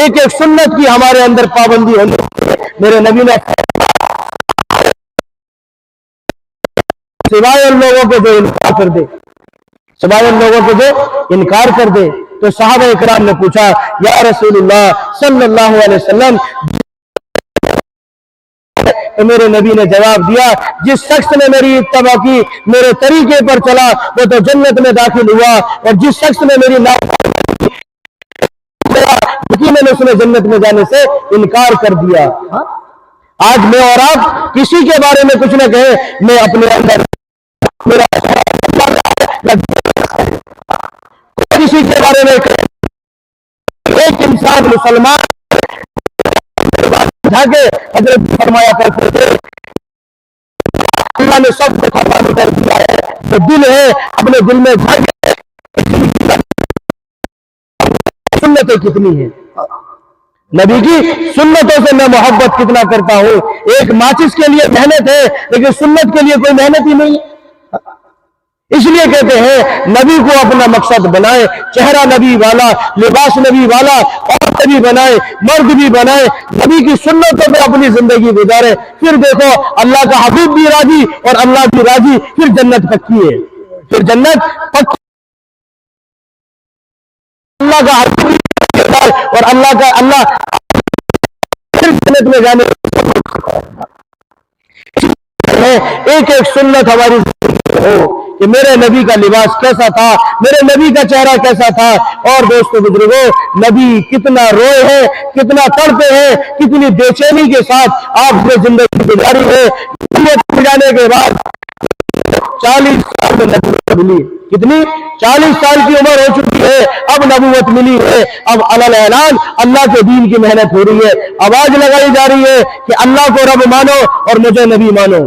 एक सुन्नत की हमारे अंदर पाबंदी होनी चाहिए। मेरे नबी ने सिवाय उन लोगों को जो इनकार कर दे, सिवाय उन लोगों को जो इनकार कर दे। तो सहाबा इकराम ने पूछा, या रसूलुल्लाह सल्लल्लाहु अलैहि वसल्लम, तो मेरे नबी ने जवाब दिया, जिस शख्स ने मेरी इत्तबा की, मेरे तरीके पर चला, वो तो जन्नत में दाखिल हुआ, और जिस शख्स ने मेरी मैंने उसने जन्नत में जाने से इनकार कर दिया। आज मैं और आप किसी के बारे में कुछ न कहे, मैं अपने अंदर मेरा किसी के बारे में एक इंसान मुसलमान जाके हजरत फरमाया करते थे, अल्लाह ने सबको खत्म कर दिया है। जो दिल है अपने दिल में जाके सुन्नतें कितनी है, नबी की सुन्नतों से मैं मोहब्बत कितना करता हूं। एक माचिस के लिए मेहनत है लेकिन सुन्नत के लिए कोई मेहनत ही नहीं। इसलिए कहते हैं नबी को अपना मकसद बनाए, चेहरा नबी वाला, लिबास नबी वाला, औरत भी बनाए, मर्द भी बनाए, नबी की सुन्नतों पे अपनी जिंदगी गुजारे। फिर देखो अल्लाह का हबीब भी राजी और अल्लाह भी राजी, फिर जन्नत पक्की है, फिर जन्नत पक्की। अल्लाह का हबीब और अल्लाह फिर जन्नत में जाने। एक एक सुन्नत हमारी हो कि मेरे नबी का लिबास कैसा था, मेरे नबी का चेहरा कैसा था। और दोस्तों बुजुर्गों, नबी कितना रोए हैं, कितना तड़पे हैं, कितनी बेचैनी के साथ आपने जिंदगी गुजारी है। जाने के बाद 40 साल में नबूवत मिली। कितनी? 40 साल की उम्र हो चुकी है, अब नबूवत मिली है। अब अलल ऐलान अल्लाह के दीन की मेहनत हो रही है, आवाज लगाई जा रही है कि अल्लाह को रब मानो और मुझे नबी मानो।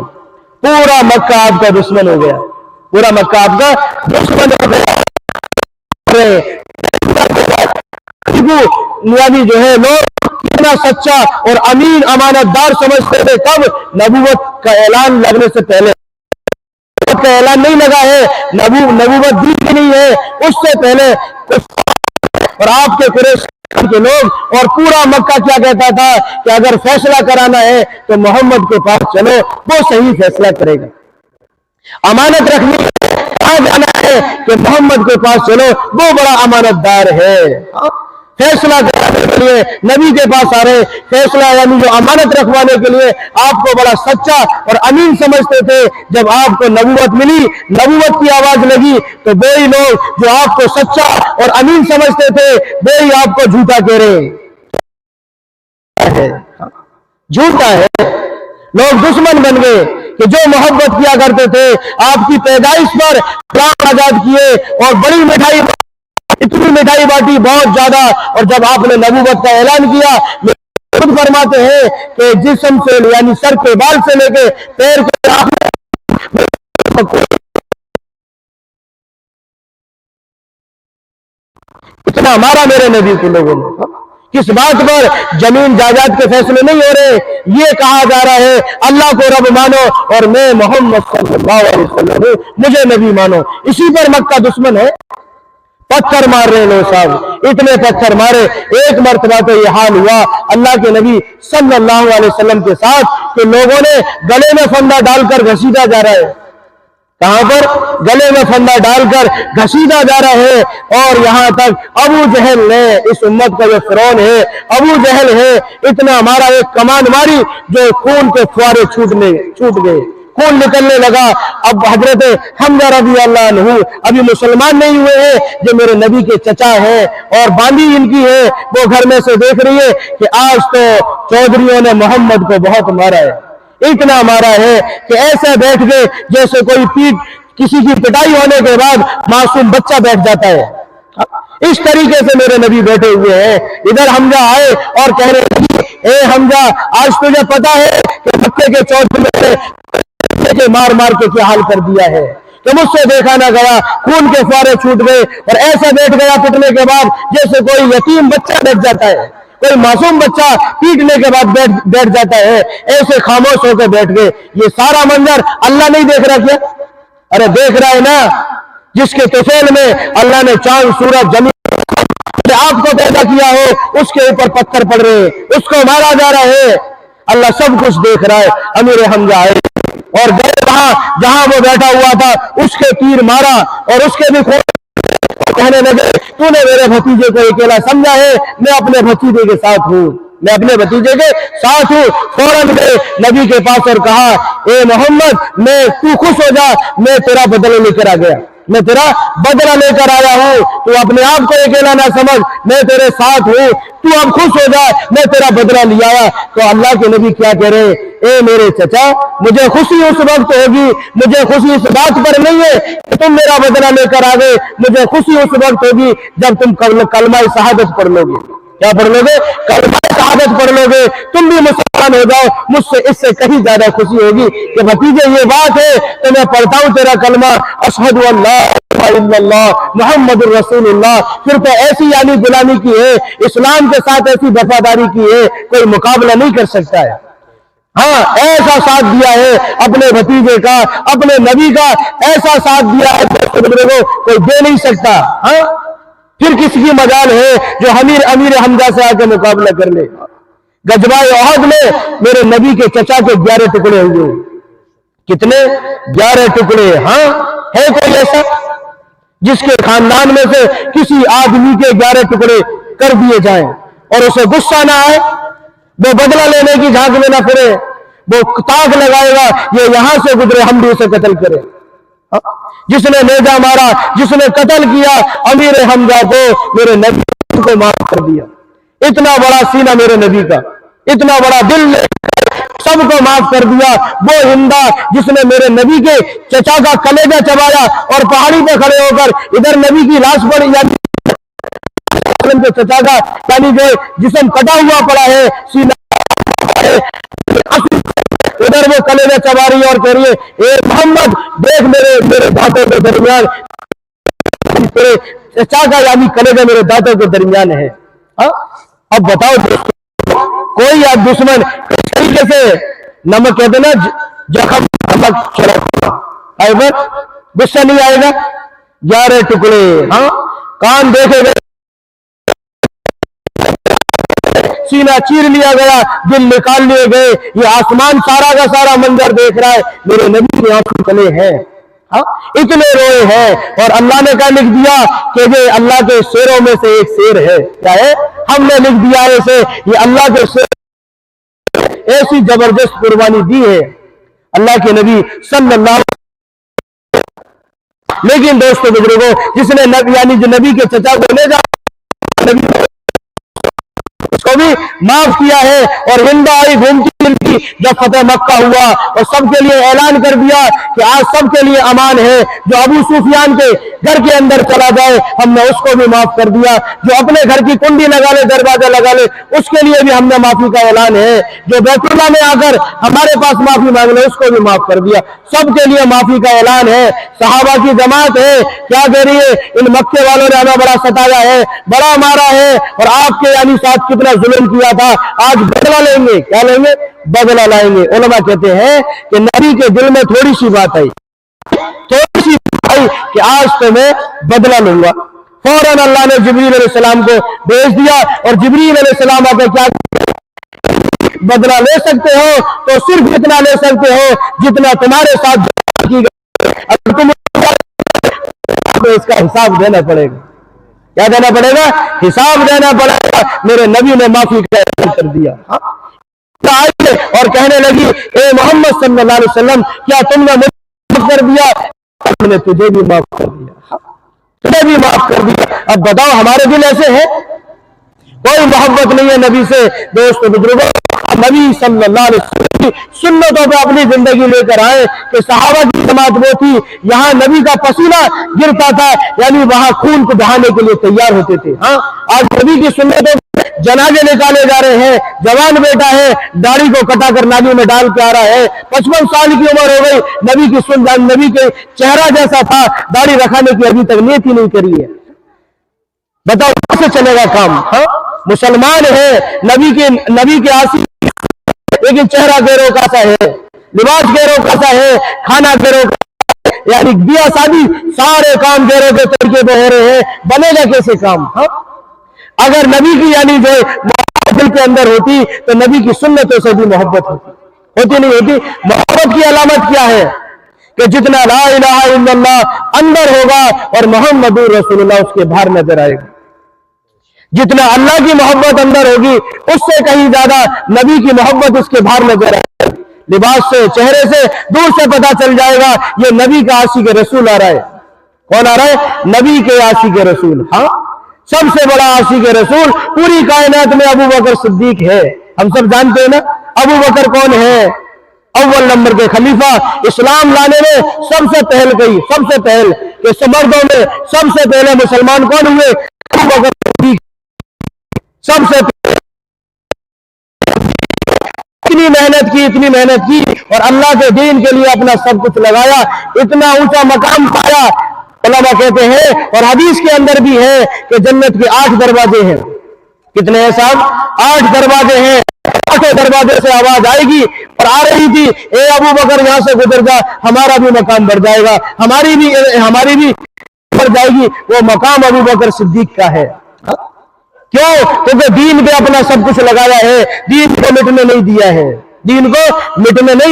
पूरा मक्का आपका दुश्मन हो गया, पूरा मक्का आपका दुश्मन हो गया। नबी जो है लोग कितना सच्चा और अमीन अमानतदार समझते थे, कब? नबूवत का ऐलान लगने से पहले। का ऐलान नहीं लगा है, नबूवत दी भी नहीं है, उससे पहले। और आपके कुरैश के लोग और पूरा मक्का क्या कहता था कि अगर फैसला कराना है तो मोहम्मद के पास चलो, वो सही फैसला करेगा। अमानत रखनी कहाँ जाना है कि मोहम्मद के पास चलो, वो बड़ा अमानतदार है। फैसला कराने के लिए नबी के पास आ रहे, फैसला यानी जो अमानत रखवाने के लिए आपको बड़ा सच्चा और अमीन समझते थे। जब आपको नबूवत मिली, नबूवत की आवाज लगी, तो वही लोग जो आपको सच्चा और अमीन समझते थे वही आपको झूठा कह रहे हैं, झूठा है। लोग दुश्मन बन गए कि जो मोहब्बत किया करते थे, आपकी पैदाइश पर प्राण आजाद किए और बड़ी मिठाई, इतनी मिठाई बांटी बहुत ज्यादा। और जब आपने नबूवत का ऐलान किया, खुद फरमाते हैं कि जिस्म से यानी सर के बाल से लेके पैर के इतना मारा मेरे नबी के लोगों ने। किस बात पर? जमीन जायदाद के फैसले नहीं हो रहे, ये कहा जा रहा है अल्लाह को रब मानो और मैं मोहम्मद सल्लल्लाहु अलैहि वसल्लम हूं, मुझे नबी मानो। इसी पर मक्का दुश्मन है, पत्थर मार रहे लोग साहब, इतने पत्थर मारे। एक मर्तबा तो ये हाल हुआ अल्लाह के नबी सल्लल्लाहु अलैहि वसल्लम के साथ कि लोगों ने गले में फंदा डालकर घसीटा जा रहा है। कहां पर? गले में फंदा डालकर घसीटा जा रहा है। और यहां तक अबू जहल ने, इस उम्मत का जो फिरौन है अबू जहल है, इतना मारा, एक कमान मारी जो खून के फुआरे छूट गए, खून निकलने लगा। अब हजरत हमजा रज़ी अल्लाह अन्हु अभी मुसलमान नहीं हुए हैं, जो मेरे नबी के चचा हैं और बांदी इनकी है, वो घर में से देख रही है कि आज तो चौधरियों ने मोहम्मद को बहुत मारा है। इतना मारा है कि ऐसे बैठ गए जैसे कोई किसी की पिटाई होने के बाद मासूम बच्चा बैठ जाता है। इस तरीके से मेरे नबी बैठे हुए हैं। इधर हमजा आए और कह रहे, ए हमजा, आज तुझे पता है कि मक्के के चौधरी के मार मार के क्या हाल कर दिया है, कि मुझसे देखा ना गया, खून के फुआरे छूट गए और ऐसे बैठ गया पिटने के बाद जैसे कोई यतीम बच्चा बैठ जाता है, कोई मासूम बच्चा पीटने के बाद बैठ जाता है, ऐसे खामोश होकर बैठ गए। ये सारा मंजर अल्लाह नहीं देख रहा क्या? अरे देख रहा है ना, जिसके तुफैल में अल्लाह ने चांद सूरज जमीन आपको पैदा किया हो, उसके ऊपर पत्थर पड़ रहे, उसको मारा जा रहा है, अल्लाह सब कुछ देख रहा है। अमीर हमजा आए और गए वहां जहां वो बैठा हुआ था, उसके तीर मारा और उसके भी कहने लगे, तूने मेरे भतीजे को अकेला समझा है, मैं अपने भतीजे के साथ हूँ, मैं अपने भतीजे के साथ हूँ। फौरन गए नबी के पास और कहा, ए मोहम्मद, तू खुश हो जा, मैं तेरा बदला लेकर आ गया, मैं तेरा बदला लेकर आया हूँ, तू अपने आप को अकेला ना समझ, मैं तेरे साथ हूँ, तू अब खुश हो जा, मैं तेरा बदला लिया। तो अल्लाह के नबी क्या कह रहे, ए मेरे चचा, मुझे खुशी उस वक्त होगी, मुझे खुशी इस बात पर नहीं है कि तुम मेरा बदला लेकर आ गए, मुझे खुशी उस वक्त होगी जब तुम कलमा शहादत पढ़ लोगे। क्या पढ़ लोगे? कलमा शहादत पढ़ लोगे, तुम भी मुसलमान हो जाओ, मुझसे इससे कहीं ज्यादा खुशी होगी कि भतीजे ये बात है तो मैं पढ़ता हूं तेरा कलमा, अशहदु अल्ला इल्लल्लाह मुहम्मदुर रसूलुल्लाह। फिर तो ऐसी यानी गुलामी की है, इस्लाम के साथ ऐसी वफादारी की है, कोई मुकाबला नहीं कर सकता है। हाँ, ऐसा साथ दिया है अपने भतीजे का, अपने नबी का ऐसा साथ दिया है कोई दे नहीं सकता। हाँ, फिर किसकी मजाल है जो अमीर हमजा से आके मुकाबला कर ले। गजवाए ओहद में मेरे नबी के चचा के 11 टुकड़े हुए। कितने? 11 टुकड़े। हाँ, है कोई ऐसा जिसके खानदान में से किसी आदमी के 11 टुकड़े कर दिए जाएं और उसे गुस्सा ना आए, वो बदला लेने की झांक में ना फिरे, वो ताक लगाएगा ये यहां से गुजरे हम भी उसे कत्ल करें। जिसने नेजा मारा, जिसने कत्ल किया अमीर हमजा को, मेरे नबी को माफ कर दिया। इतना बड़ा सीना मेरे नबी का, इतना बड़ा दिल, सबको माफ कर दिया। वो हिंदा जिसने मेरे नबी के चचा का कलेजा चबाया और पहाड़ी पे खड़े होकर इधर नबी की लाश पड़ी, यानी के चचा का यानी जो जिस्म कटा हुआ पड़ा है, सीना उधर वो कलेजा चबा रही और कह रही है, ए मोहम्मद देख मेरे दांतों के दरमियान, तेरे चचा का यानी कलेजा मेरे दांतों के दरमियान है। अब बताओ कोई आप दुश्मन इस तरीके से नमक कहते ना, जख्म नमक छिड़कना, गुस्सा नहीं आएगा? 11 टुकड़े। हाँ, कान देखे गए, सीना चीर लिया गया, दिल निकाल लिए गए, ये आसमान सारा का सारा मंजर देख रहा है, मेरे नबी की आंखों तले हैं। हाँ, इतने रोए हैं और अल्लाह ने क्या लिख दिया कि ये अल्लाह के शेरों में से एक शेर है। क्या है? हमने लिख दिया है इसे, ये अल्लाह के शेर। ऐसी जबरदस्त कुर्बानी दी है अल्लाह के नबी सल्लल्लाहु। लेकिन दोस्तों बुजुर्गों, जिसने नबी यानी जो नबी के चचा को ले जा, नबी उसको भी माफ किया है। और हिंदा आई घूमती फिरती जब फतेह मक्का हुआ और सबके लिए ऐलान कर दिया कि आज सबके लिए अमान है, जो अबू सुफियान के घर के अंदर चला जाए हमने उसको भी माफ कर दिया, जो अपने घर की कुंडी लगा ले, दरवाजा लगा ले, उसके लिए भी हमने माफी का ऐलान है, जो बैतुल्लाह में आकर हमारे पास माफी मांग ले उसको भी माफ कर दिया, सबके लिए माफी का ऐलान है। सहाबा की जमात है, क्या कह रही है, इन मक्के वालों ने हमें बड़ा सताया है, बड़ा मारा है और आपके यानी साथ कितना जुल्म किया था, आज बदला लेंगे। क्या लेंगे? बदला लाएंगे। उलमा कहते हैं कि नबी के दिल में थोड़ी सी बात आई, थोड़ी सी आई कि आज तो मैं बदला लूंगा। फौरन अल्लाह ने जिब्रील अलैहिस्सलाम को भेज दिया और जिब्रील अलैहिस्सलाम आकर क्या, बदला ले सकते हो तो सिर्फ इतना ले सकते हो जितना तुम्हारे साथ की गई, अगर तुम तो इसका हिसाब देना पड़ेगा। क्या देना पड़ेगा? हिसाब देना पड़ेगा। मेरे नबी ने माफी का ऐलान कर दिया और कहने लगी, ए मोहम्मद सल्लल्लाहु अलैहि वसल्लम, क्या तुमने मुझे माफ कर दिया? मैंने तुझे भी माफ कर दिया, तुझे भी माफ कर दिया। अब बताओ हमारे दिल ऐसे हैं? कोई मोहब्बत नहीं है नबी से। दोस्तों बुजुर्गों, नबी सल्लल्लाहु अलैहि वसल्लम की सुन्नतों पे अपनी जिंदगी लेकर आए कि सहाबा की जमात वो थी, यहाँ नबी का पसीना गिरता था, यानी वहां खून को बहाने के लिए तैयार होते थे। हाँ, आज नबी की सुन्नतों जनाजे निकाले जा रहे हैं, जवान बेटा है दाढ़ी को कटा कर नाली में डाल के आ रहा है, 55 साल की उम्र हो गई, नबी की सुन्नत, नबी के चेहरा जैसा था, दाढ़ी रखाने की अभी तक नीयत ही नहीं करी है। बताओ कैसे चलेगा काम? हाँ, मुसलमान है, नबी के आसी, लेकिन चेहरा गैरों का सा है, लिबास गैरों का सा है, खाना गैरों का, यानी बिया शादी सारे काम गैरों के तरीके पे हो रहे हैं, बनेगा कैसे काम? हाँ, अगर नबी की यानी जो मोहब्बत दिल के अंदर होती तो नबी की सुन्नतों से भी मोहब्बत होती नहीं होती। मोहब्बत की अलामत क्या है कि जितना ला इलाहा इल्लल्लाह अंदर होगा और मोहम्मदुर रसूलुल्लाह उसके बाहर नजर आएगा। जितना अल्लाह की मोहब्बत अंदर होगी उससे कहीं ज्यादा नबी की मोहब्बत उसके बाहर नजर आएगी। लिबास से, चेहरे से, दूर से पता चल जाएगा ये नबी का आशिक रसूल आ रहा है। कौन आ रहा है? नबी के आशिक रसूल। हाँ, सबसे बड़ा आशिक रसूल पूरी कायनात में अबू बकर सिद्दीक है। हम सब जानते हैं ना अबू बकर कौन है? अव्वल नंबर के खलीफा। इस्लाम लाने में सबसे पहल के मर्दों में सबसे पहले मुसलमान कौन हुए? अबू बकर सिद्दीक। सबसे इतनी मेहनत की और अल्लाह के दीन के लिए अपना सब कुछ लगाया, इतना ऊंचा मकाम पाया। उलमा कहते हैं और हदीस के अंदर भी है कि जन्नत के 8 दरवाजे हैं। कितने हैं साहब? 8 दरवाजे हैं। 8 दरवाजे से आवाज आएगी और आ रही थी, ए अबू बकर यहां से गुजर जा, हमारा भी मकाम बढ़ जाएगा, हमारी भी बढ़ जाएगी। वो मकाम अबू बकर सिद्दीक का है। क्यों? क्योंकि दीन पे अपना सब कुछ लगाया है, दीन को मिटने नहीं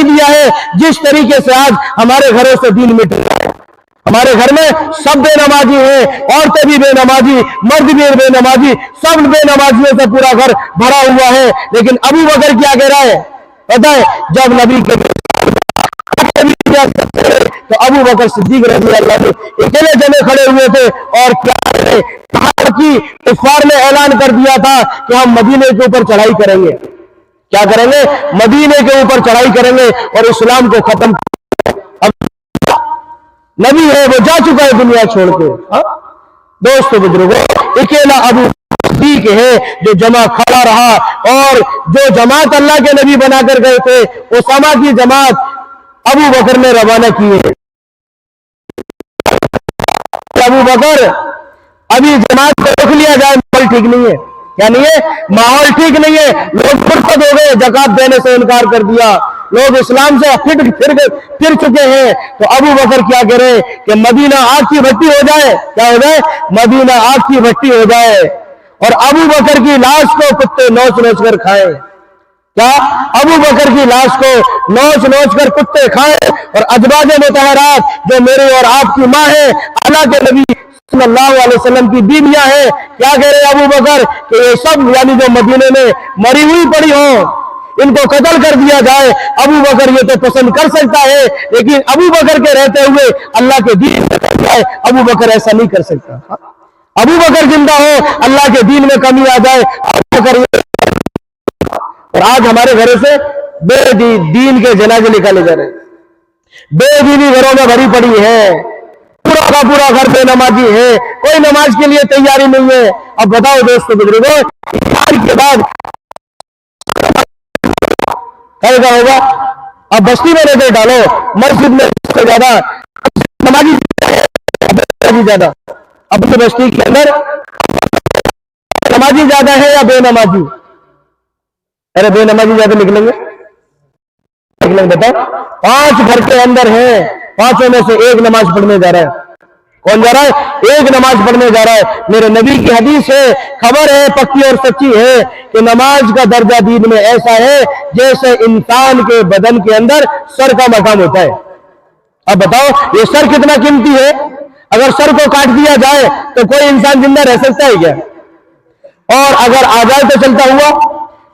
दिया है। जिस तरीके से आज हमारे घरों से दीन मिट रहा है, हमारे घर में सब बेनमाजी हैं, औरतें भी बेनमाजी, मर्द भी बेनमाजी, सब बेनमाजियों से पूरा घर भरा हुआ है। लेकिन अबू बकर क्या कह रहा है पता है? जब नबी के तो अबू बकर सिद्दीक रज़ी अल्लाह अन्हु अकेले जने खड़े हुए थे और क्या की कुफार ने ऐलान कर दिया था कि हम मदीने के ऊपर चढ़ाई करेंगे। क्या करेंगे? मदीने के ऊपर चढ़ाई करेंगे और इस्लाम को खत्म। अब नबी है वो जा चुका है दुनिया छोड़ के। दोस्तों बुजुर्गों, अकेला अबू सिद्दीक है जो जमा खड़ा रहा और जो जमात अल्लाह के नबी बनाकर गए थे उसामा की जमात अबू बकर ने रवाना की है। अबू बकर अभी जमात को रोक लिया जाए, माहौल ठीक नहीं है। क्या नहीं है? माहौल ठीक नहीं है। लोग फुर्सत हो गए, ज़कात देने से इनकार कर दिया, लोग इस्लाम से फिर चुके हैं। तो अबू बकर क्या कह रहे कि मदीना आग की भट्टी हो जाए। क्या हो जाए? मदीना आग की भट्टी हो जाए और अबू बकर की लाश को कुत्ते नोच नोच कर खाएं। क्या? अबू बकर की लाश को नोच नोच कर कुत्ते खाएं और अज़वाज मुतहरात जो मेरे और आपकी माँ है, अल्लाह के नबी सल्लल्लाहु अलैहि वसल्लम की बीवियां हैं, क्या कह रहे अबू बकर कि ये सब यानी जो मदीने में मरी हुई पड़ी हो इनको कत्ल कर दिया जाए। अबू बकर ये तो पसंद कर सकता है, लेकिन अबू बकर के रहते हुए अल्लाह के दीन में कमी आए, अबू बकर ऐसा नहीं कर सकता। अबू बकर जिंदा हो, अल्लाह के दीन में कमी आ जाए, अबू बकर اور آج ہمارے گھروں سے بے دین کے جنازے نکالے جا رہے ہیں. بے دینی گھروں میں بھری پڑی ہے, پورا کا پورا گھر بے نمازی ہے, کوئی نماز کے لیے تیاری نہیں ہے. اب بتاؤ دوستو بزرگوں, ایمان کے بعد کیا ہوگا؟ اب بستی میں نظر ڈالو, مسجد میں سب سے زیادہ نمازی زیادہ, اپنی بستی کے اندر نمازی زیادہ ہے یا بے نمازی؟ ارے بے نمازی زیادہ نکلیں گے. بتاؤ, 5 گھر کے اندر ہیں, 5 میں سے ایک نماز پڑھنے جا رہا ہے. کون جا رہا ہے؟ ایک نماز پڑھنے جا رہا ہے. میرے نبی کی حدیث ہے, خبر ہے, پکی اور سچی ہے کہ نماز کا درجہ دین میں ایسا ہے جیسے انسان کے بدن کے اندر سر کا مقام ہوتا ہے. اب بتاؤ یہ سر کتنا قیمتی ہے؟ اگر سر کو کاٹ دیا جائے تو کوئی انسان زندہ رہ سکتا ہے کیا؟ اور اگر آ جائے تو چلتا ہوا,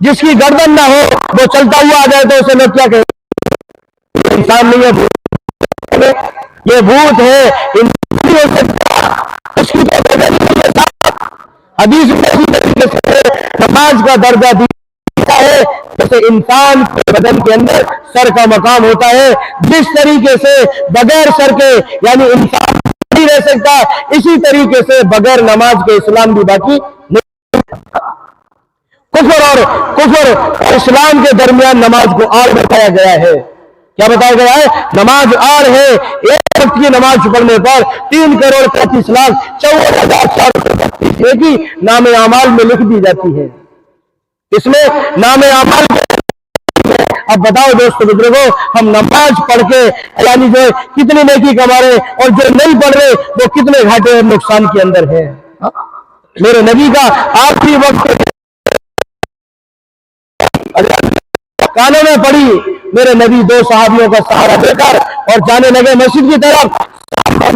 جس کی گردن نہ ہو وہ چلتا ہوا آ جائے تو اسے لوگ کیا کہیں؟ انسان نہیں ہے, یہ بھوت ہے. حدیث نماز کا درجہ دیا ہے جیسے انسان کے بدن کے اندر سر کا مقام ہوتا ہے. جس طریقے سے بغیر سر کے یعنی انسان نہیں رہ سکتا, اسی طریقے سے بغیر نماز کے اسلام بھی باقی نہیں. کفر اور اسلام کے درمیان نماز کو آڑ بتایا گیا ہے. کیا بتایا گیا ہے؟ نماز آڑ ہے. ایک وقت کی نماز پڑھنے پر 3,35,54,432 کی نام اعمال میں لکھ دی جاتی ہے. اس میں نام اعمال. اب بتاؤ دوستو بزرگوں, ہم نماز پڑھ کے یعنی جو کتنی نیکی کما رہے, اور جو نہیں پڑھ رہے وہ کتنے گھاٹے اور نقصان کے اندر ہے. میرے نبی کا آخری وقت کانوں میں پڑی, میرے نبی 2 صحابیوں کا سہارا دے کر اور جانے لگے مسجد کی طرف. ہم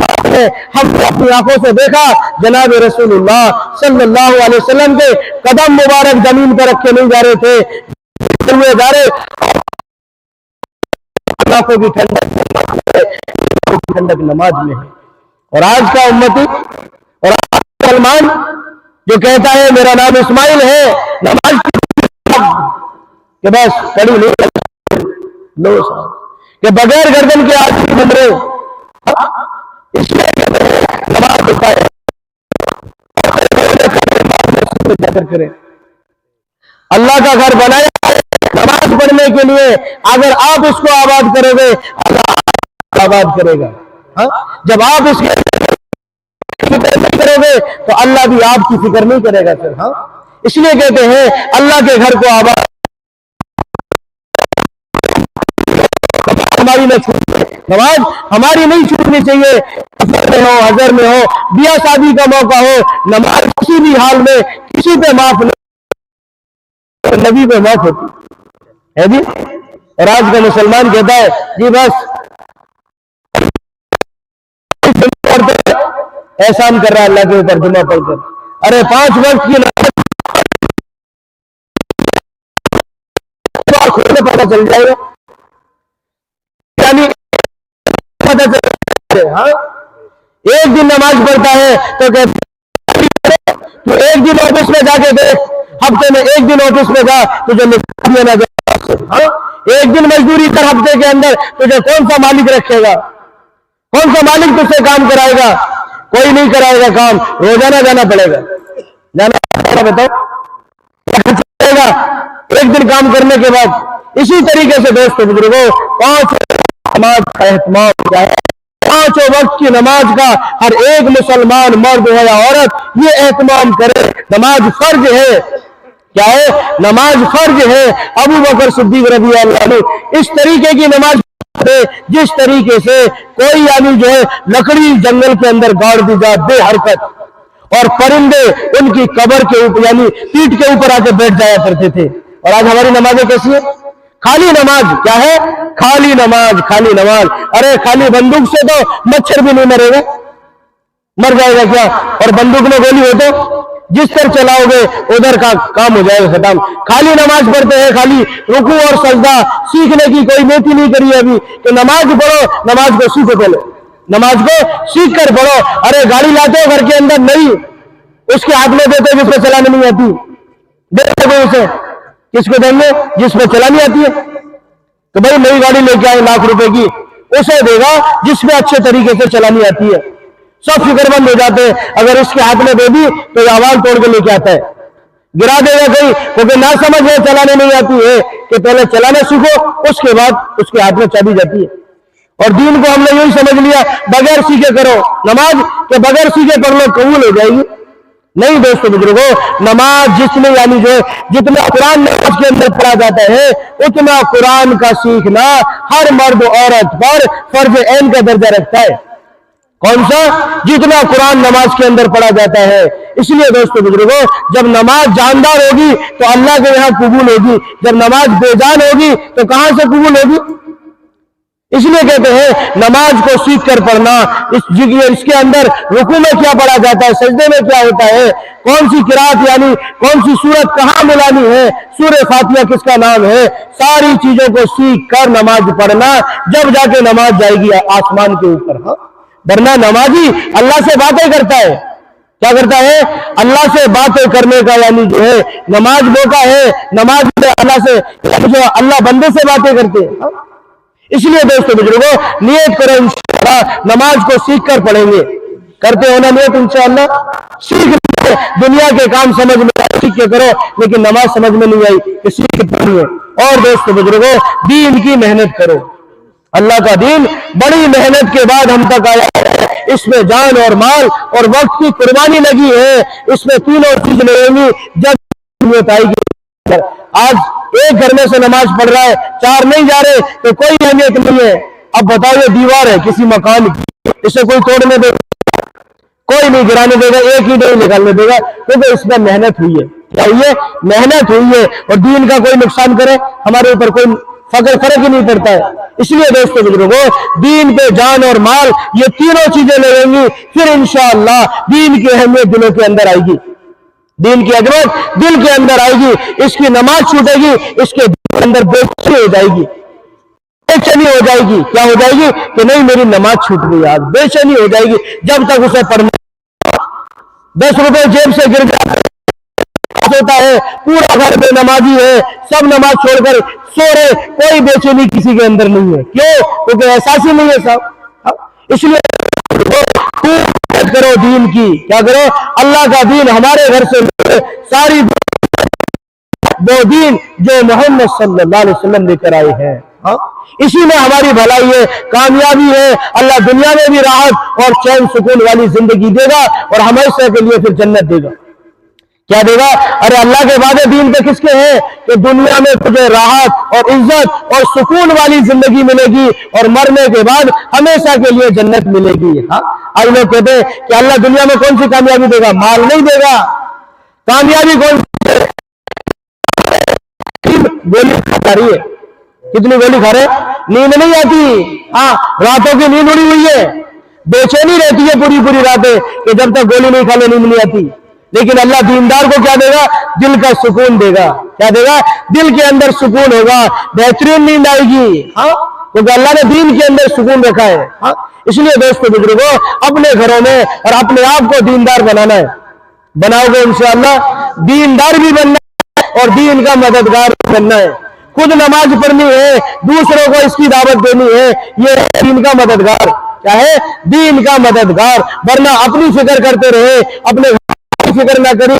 نے اپنی آنکھوں سے دیکھا جناب رسول اللہ صلی اللہ علیہ وسلم کے قدم مبارک زمین پر رکھے نہیں جا رہے تھے, ہوئے جا رہے. آنکھوں کی ٹھنڈک نماز میں ہے. اور آج کا امتی اور مسلمان جو کہتا ہے میرا نام اسماعیل ہے, نماز کہ بس پڑھی نہیں لو کہ بغیر گردن کے آدمی بن رہے, اس لیے نماز ہوتا ہے. کریں اللہ کا گھر بنایا نماز پڑھنے کے لیے, اگر آپ اس کو آباد کرو گے اللہ آباد کرے گا. جب آپ اس کی فکر نہیں کرو گے تو اللہ بھی آپ کی فکر نہیں کرے گا. پھر اس لیے کہتے ہیں اللہ کے گھر کو آباد ہماری نہ چھوٹے, نماز ہماری نہیں چھوٹنی چاہیے. سفر میں ہو, حضر میں ہو, بیاہ شادی کا موقع ہو, نماز کسی بھی حال میں کسی پہ معاف نہیں, نبی پہ معاف ہوتی ہے جی. اور آج کا مسلمان کہتا ہے جی بس احسان کر رہا ہے اللہ کے اوپر جمعہ پڑھ کر. ارے 5 وقت کی نماز پتہ چل جائے گا, یعنی ایک دن نماز پڑھتا ہے تو تو ایک دن آفس میں جا کے دیکھ, ہفتے میں ایک دن آفس میں جا تجھے نہ جائے. ایک دن مزدوری کر ہفتے کے اندر, تجھے کون سا مالک رکھے گا؟ کون سا مالک تجھ سے کام کرائے گا؟ کوئی نہیں کرائے گا کام. روزانہ جانا پڑے گا. جانا بتاؤ چلے گا ایک دن کام کرنے کے بعد. اسی طریقے سے دوستو بزرگوں 5 نماز کا اہتمام کیا ہے؟ 5 وقت کی نماز کا ہر ایک مسلمان مرد ہو یا عورت یہ اہتمام کرے. نماز فرض ہے. کیا ہے؟ نماز فرض ہے. ابو بکر صدیق رضی اللہ عنہ اس طریقے کی نماز جس طریقے سے کوئی یعنی جو ہے لکڑی جنگل کے اندر گاڑ دی جائے بے حرکت, اور پرندے ان کی قبر کے اوپر یعنی پیٹ کے اوپر آ کے بیٹھ جایا کرتے تھے. اور آج ہماری نمازیں کیسی ہیں؟ خالی نماز. کیا ہے؟ خالی نماز. خالی نماز. ارے خالی بندوق سے تو مچھر بھی نہیں مرے گا, مر جائے گا کیا؟ اور بندوق میں گولی ہو تو جس طرح چلاؤ گے ادھر کا کام ہو جائے گا ختم. خالی نماز پڑھتے ہیں, خالی رکوع اور سجدہ سیکھنے کی کوئی نیتی نہیں کری ابھی کہ نماز پڑھو, نماز کو سیکھو. پہلے نماز کو سیکھ کر پڑھو. ارے گاڑی لاتے ہو گھر کے اندر نہیں, اس کے ہاتھ میں دیتے جس میں چلانے نہیں آتی, دیتے اسے किसको देंगे? जिस पे चलानी आती है। तो भाई नई गाड़ी लेके आए लाख रुपए की, उसे देगा जिसमें अच्छे तरीके से चलानी आती है। सब फिक्रमंद हो जाते हैं, अगर इसके हाथ में दे दी तो ये आवाज तोड़ के लेके आता है, गिरा देगा कहीं, क्योंकि ना समझ है, चलाने नहीं आती है कि पहले चलाना सीखो, उसके बाद उसके हाथ में चाबी जाती है। और दीन को हमने यही समझ लिया, बगैर सीखे करो नमाज, के बगैर सीखे पढ़ लो कबूल हो जाएगी। नहीं दोस्तों बुजुर्गों, नमाज जिसमें यानी जो जितना कुरान नमाज के अंदर पढ़ा जाता है, उतना कुरान का सीखना हर मर्द औरत पर फर्ज ऐन का दर्जा रखता है। कौन सा? जितना कुरान नमाज के अंदर पढ़ा जाता है। इसलिए दोस्तों बुजुर्गों, जब नमाज जानदार होगी तो अल्लाह के यहाँ कबूल होगी, जब नमाज बेजान होगी तो कहां से कबूल होगी? इसलिए कहते हैं नमाज को सीख कर पढ़ना। इसके अंदर रुकू में क्या पढ़ा जाता है, सजदे में क्या होता है, कौन सी किरात यानी कौन सी सूरत कहाँ मिलानी है, सूरह फातिहा किसका नाम है, सारी चीजों को सीख कर नमाज पढ़ना, जब जाके नमाज जाएगी आसमान के ऊपर। हाँ, वरना नमाजी अल्लाह से बातें करता है। क्या करता है? अल्लाह से बातें करने का यानी जो है नमाज मौका है, नमाज में अल्लाह से जो अल्लाह बंदे से बातें करते हैं। इसलिए दोस्तों बुजुर्गों, नियत करो इंशाअल्लाह नमाज को सीख कर पढ़ेंगे। करते हो ना नियत इंशाअल्लाह? सीख दुनिया के काम समझ में सीख के करो, लेकिन नमाज समझ में नहीं आई कि सीख के पढ़िए। और दोस्तों बुजुर्गों, दीन की मेहनत करो। अल्लाह का दीन बड़ी मेहनत के बाद हम तक आया है। इसमें जान और माल और वक्त की कुर्बानी लगी है। इसमें तीनों चीज लगेंगी जब नियत आएगी। आज एक घर में से नमाज पढ़ रहा है, चार नहीं जा रहे, तो कोई अहमियत नहीं है। अब बताओ, ये दीवार है किसी मकान की, इसे कोई तोड़ने देगा? कोई नहीं गिराने देगा, एक ही नहीं निकालने देगा, क्योंकि इसमें मेहनत हुई है। क्या हुई है? मेहनत हुई है। और दीन का कोई नुकसान करे, हमारे ऊपर कोई फर्क ही नहीं पड़ता है। इसलिए दोस्तों बुजुर्गों, दीन पे जान और माल ये तीनों चीजें लगेंगी, फिर इंशाअल्लाह दीन की अहमियत दिलों के अंदर आएगी, दीन की अजमत दिल के अंदर आएगी। इसकी नमाज छूटेगी, इसके दिल के अंदर बेचैनी हो जाएगी, बेचैनी हो जाएगी। क्या हो जाएगी? कि नहीं मेरी नमाज छूट गई, आज बेचैनी हो जाएगी। जब तक उसे पढ़ना 10 रुपए जेब से गिर जाता होता है, पूरा घर में नमाजी है, सब नमाज छोड़कर सो रहे, कोई बेचैनी किसी के अंदर नहीं है। क्यों? क्योंकि एहसास ही नहीं है साहब। इसलिए करो दीन की, क्या करो? अल्लाह का दीन हमारे घर से सारी वो दीन जो मोहम्मद सल्लल्लाहु अलैहि वसल्लम लेकर आए हैं। हाँ, इसी में हमारी भलाई है, कामयाबी है। अल्लाह दुनिया में भी राहत और चैन सुकून वाली जिंदगी देगा और हमेशा के लिए फिर जन्नत देगा। क्या देगा? अरे अल्लाह के वादे दीन पे किसके हैं? कि दुनिया में तुझे राहत और इज्जत और सुकून वाली जिंदगी मिलेगी और मरने के बाद हमेशा के लिए जन्नत मिलेगी। हाँ, आज लोग कहते हैं कि अल्लाह दुनिया में कौन सी कामयाबी देगा? माल नहीं देगा। कामयाबी कौन सी? गोली खा रही है। कितनी गोली खा रहे? नींद नहीं आती। हाँ, रातों की नींद उड़ी हुई है, बेचैनी रहती है पूरी पूरी रातें कि जब तक गोली नहीं खा ले नींद नहीं आती। लेकिन अल्लाह दीनदार को क्या देगा? दिल का सुकून देगा। क्या देगा? दिल के अंदर सुकून होगा, बेहतरीन नींद आएगी। हाँ, क्योंकि अल्लाह ने दीन के अंदर सुकून रखा है। हाँ, इसलिए दोस्तों बुजुर्गों, अपने घरों में और अपने आप को दीनदार बनाना है। बनाओगे इंशाअल्लाह, दीनदार भी बनना है और दीन का मददगार बनना है। खुद नमाज पढ़नी है, दूसरों को इसकी दावत देनी है, ये दीन का मददगार। क्या है? दीन का मददगार। वरना अपनी फिक्र करते रहे, अपने फिक्र ना करी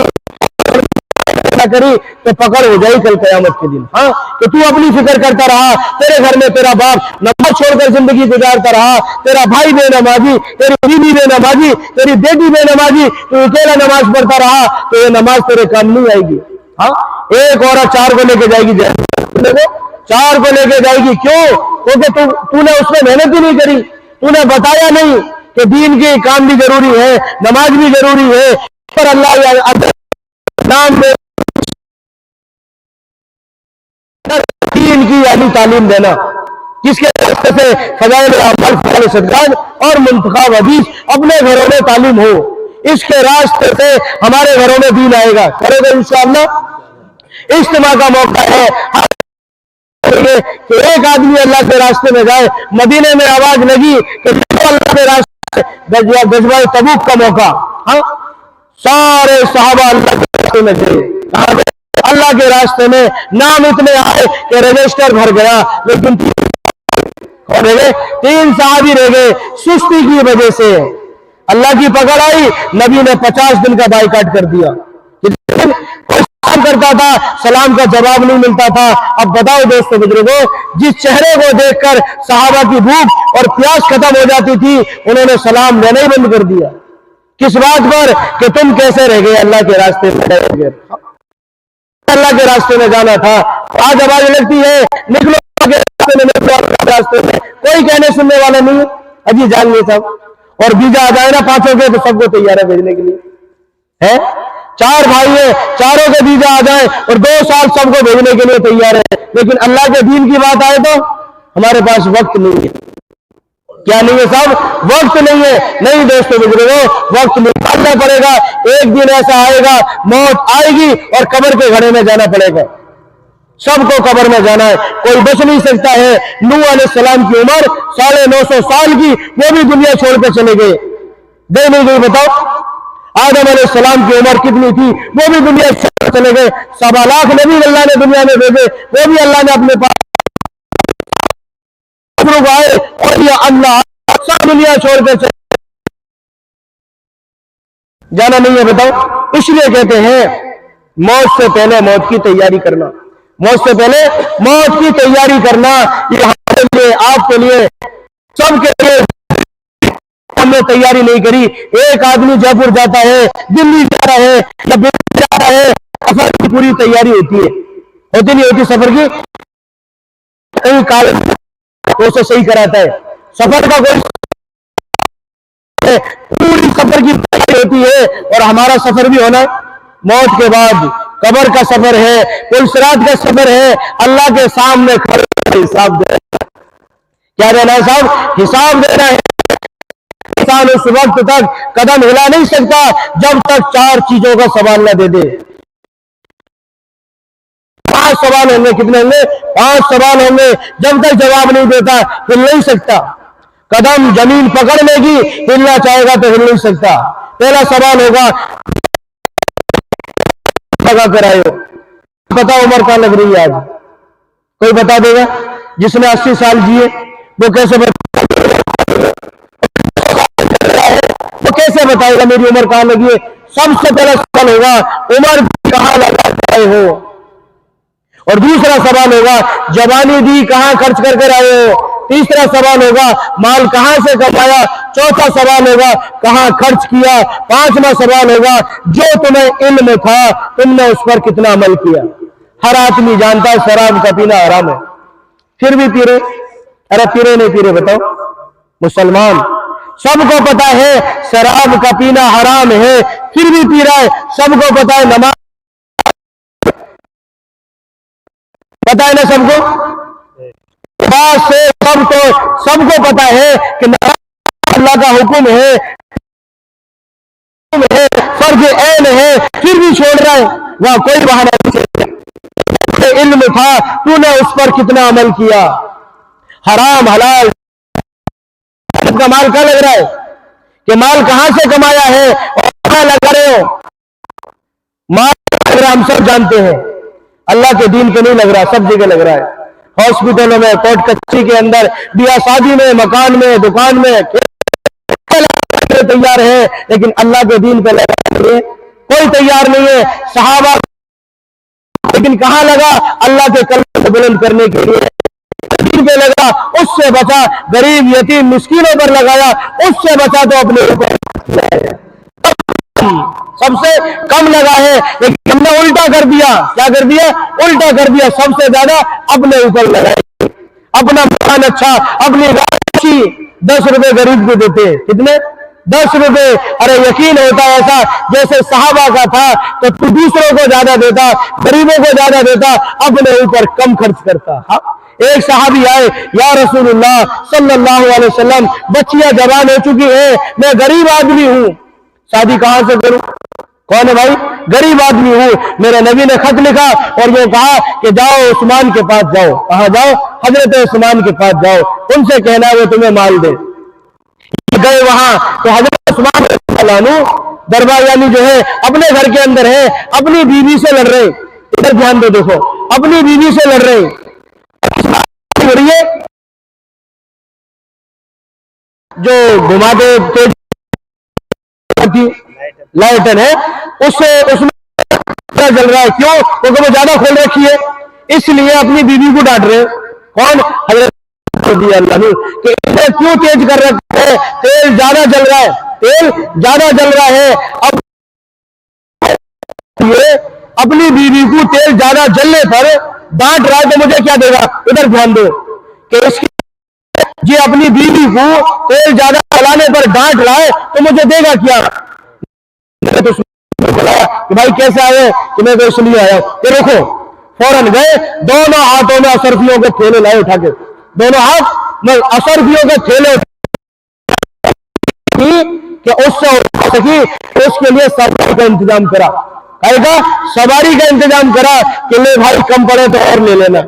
तो पकड़ हो जाएगी कल कयामत के दिन। हाँ, तो तू अपनी फिक्र करता रहा, तेरे घर में तेरा बाप नमाज छोड़कर जिंदगी गुजारता रहा, तेरा भाई बेनमाजी, तेरी बीवी बेनमाजी, तेरी बेटी बेनमाजी, तू अकेला नमाज पढ़ता रहा, तो ये नमाज तेरे काम नहीं आएगी। हाँ, एक औरत 4 को लेके जाएगी, 4 को लेके जाएगी। क्यों? क्योंकि तूने उसमें मेहनत ही नहीं करी, तूने बताया नहीं कि दीन के काम भी जरूरी है, नमाज भी जरूरी है। पर अल्लाह नाम में दीन की यानी तालीम देना, जिसके रास्ते से फज़ाइल अमल, फज़ाइल सदक़ात और मुंतखब हदीस अपने घरों में तालीम हो, इसके रास्ते से हमारे घरों में दीन आएगा। करोगे इंशाअल्लाह। इज्तिमा का मौका है कि एक आदमी अल्लाह के रास्ते में जाए। मदीने में आवाज लगी कि अल्लाह के रास्ते, गज़वा तबूक का मौका। हाँ, सारे सहाबा अल्लाह के रास्ते में गए। اللہ کے راستے میں نام اتنے آئے کہ رجسٹر بھر گیا، لیکن 3 صحابی رہ گئے سستی کی وجہ سے۔ اللہ کی پکڑ آئی، نبی نے 50 دن کا بائیکاٹ کر دیا۔ کوئی سلام کرتا تھا، سلام کا جواب نہیں ملتا تھا۔ اب بتاؤ دوستو بزرگوں، جس چہرے کو دیکھ کر صحابہ کی بھوک اور پیاس ختم ہو جاتی تھی، انہوں نے سلام لینا ہی بند کر دیا۔ کس بات پر؟ کہ تم کیسے رہ گئے اللہ کے راستے میں رہ گئے۔ اللہ کے راستے میں جانا تھا۔ آج آواز لگتی ہے نکلو اللہ کے راستے میں، نکلو اللہ کے راستے میں، کوئی کہنے سننے والا نہیں ہے۔ اجی جان گے سب، اور بیجا آ جائے نا 5 کے تو سب کو تیار ہے بھیجنے کے لیے ہے۔ 4 بھائی ہیں، چاروں کے بیجا آ جائیں اور 2 سال سب کو بھیجنے کے لیے تیار ہے، لیکن اللہ کے دین کی بات آئے تو ہمارے پاس وقت نہیں ہے۔ کیا نہیں ہے صاحب؟ وقت نہیں ہے۔ نہیں دوستو بزرگوں، وقت نکالنا پڑے گا۔ ایک دن ایسا آئے گا، موت آئے گی اور قبر کے گھڑے میں جانا پڑے گا۔ سب کو قبر میں جانا ہے، کوئی بچ نہیں سکتا ہے۔ نوح علیہ السلام کی عمر 950 سال کی، وہ بھی دنیا چھوڑ کے چلے گئے، دے نہیں گئی؟ بتاؤ۔ آدم علیہ السلام کی عمر کتنی تھی؟ وہ بھی دنیا چھوڑ کے چلے گئے۔ 1.25 لاکھ نبی اللہ نے دنیا میں بھیجے، وہ بھی اللہ نے اپنے پاس آئے، اور یہ اللہ سب دنیا چھوڑ کے چلے جانا نہیں ہے۔ بتاؤ، اس لیے کہتے ہیں موت سے پہلے موت کی تیاری کرنا، موت سے پہلے موت کی تیاری کرنا۔ یہ ہمارے لیے، آپ کے لیے، سب کے لیے ہم نے تیاری نہیں کری۔ ایک آدمی جے پور جاتا ہے، دلی جا رہا ہے یا بمبئی جا رہا ہے، سفر کی پوری تیاری ہوتی ہے، ہوتی نہیں ہوتی؟ سفر کی کئی کالج اسے صحیح کراتا ہے، سفر کا کوئی پوری سفر کی تیاری ہوتی ہے۔ اور ہمارا سفر بھی ہونا موت کے بعد، قبر کا سفر ہے، پل صراط کا سفر ہے، اللہ کے سامنے کھڑے حساب دینا۔ کیا دینا ہے صاحب؟ حساب دینا ہے۔ انسان اس وقت تک قدم ہلا نہیں سکتا جب تک 4 چیزوں کا سوال نہ دے دے۔ 5 سوال ہوں گے، کتنے ہوں گے؟ 5 سوال ہوں گے۔ جب تک جواب نہیں دیتا ہل نہیں سکتا۔ قدم زمین پکڑ لے گی، ہلنا چاہے گا تو ہل نہیں سکتا۔ پہلا سوال ہوگا لگا کر آئے ہو، پتا عمر کہاں لگ رہی ہے آج؟ کوئی بتا دے گا؟ جس نے 80 سال جیے وہ کیسے بتائے گا میری عمر کہاں لگی ہے؟ سب سے پہلا سوال ہوگا عمر کہاں لگا آئے ہو، اور دوسرا سوال ہوگا جوانی دی کہاں خرچ کر کے آئے ہو، تیسرا سوال ہوگا مال کہاں سے کمایا، چوتھا سوال ہوگا کہاں خرچ کیا، 5واں سوال ہوگا جو تمہیں علم تھا تم نے اس پر کتنا عمل کیا۔ ہر آدمی جانتا ہے شراب کا پینا حرام ہے، پھر بھی پی رہے۔ ارے پی رہے نہیں پی رہے بتاؤ؟ مسلمان سب کو پتا ہے شراب کا پینا حرام ہے، پھر بھی پی رہا ہے۔ سب کو پتا ہے نماز، پتا ہے نا سب کو؟ سے سب کو پتا ہے کہ نماز اللہ کا حکم ہے، فرض عین ہے، پھر بھی چھوڑ رہا ہے۔ وہاں کوئی بہانہ نہیں، علم تھا تو نے اس پر کتنا عمل کیا۔ حرام حلال کا مال کہاں لگ رہا ہے؟ کہ مال کہاں سے کمایا ہے اور کہاں لگا رہے ہو؟ مال لگ رہا ہم سب جانتے ہیں، اللہ کے دین پہ نہیں لگ رہا، سب جگہ لگ رہا ہے۔ ہاسپٹلوں میں، کورٹ کچہری کے اندر، بیاہ شادی میں، مکان میں، دکان میں تیار ہے، لیکن اللہ کے دین پہ لگانے کے لیے کوئی تیار نہیں ہے۔ صحابہ لیکن کہاں لگا؟ اللہ کے کلمے کو بلند کرنے کے لیے دین پہ لگا، اس سے بچا، غریب یتیم مسکینوں پر لگایا، اس سے بچا تو اپنے اوپر سب سے کم لگا ہے، لیکن ہم نے الٹا کر دیا۔ کیا کر دیا؟ الٹا کر دیا، سب سے زیادہ اپنے اوپر لگائے۔ اپنا مکان اچھا، اپنی گاڑی اچھی، 10 روپے غریب کو دیتے۔ کتنے؟ 10 روپے۔ ارے یقین ہوتا ہے ایسا جیسے صحابہ کا تھا تو تو دوسروں کو زیادہ دیتا، غریبوں کو زیادہ دیتا، اپنے اوپر کم خرچ کرتا۔ ایک صحابی آئے، یا رسول اللہ صلی اللہ علیہ وسلم بچیاں جوان ہو چکی ہیں، میں غریب آدمی ہوں، شادی کہاں سے کروں؟ کون ہے بھائی؟ غریب آدمی ہوں، میرے نبی نے خط لکھا اور یہ کہا کہ جاؤ عثمان کے پاس جاؤ۔ کہاں جاؤ؟ حضرت عثمان کے پاس جاؤ، ان سے کہنا وہ تمہیں مال دے۔ گئے وہاں تو حضرت عثمان رضی اللہ عنہ دربار یعنی جو ہے اپنے گھر کے اندر ہے، اپنی بیوی سے لڑ رہے ادھر دھیان دو, دیکھو اپنی بیوی سے لڑ رہے ہیں, جو گھما دے لائٹن ہے اس میں جل رہا ہے, کیوں؟ کیونکہ وہ زیادہ کھول رکھی ہے, اس لیے اپنی بیوی کو ڈانٹ رہے. کون؟ حضرت اللہ کہ کیوں تیز کر رکھا ہے, تیل زیادہ جل رہا ہے, تیل زیادہ جل رہا ہے. اب یہ اپنی بیوی کو تیل زیادہ جلنے پر ڈانٹ رہا ہے تو مجھے کیا دے گا؟ ادھر دھیان دو کہ اس کی یہ اپنی بیوی کو تیل زیادہ جلانے پر ڈانٹ رہا ہے تو مجھے دے گا کیا؟ کہ بھائی کیسے آئے؟ کہ میں تو اس لیے آیا ہوں. کہ رکو, فوراً گئے, دونوں ہاتھوں میں اصرفیوں کے تھیلے لائے اٹھا کے, دونوں ہاتھ میں اصرفیوں کے تھیلے کہ اس سے اٹھا سکی, اس کے لیے سواری کا انتظام کرا. کہے گا سواری کا انتظام کرا کہ لے بھائی کم پڑے تو اور لے لینا,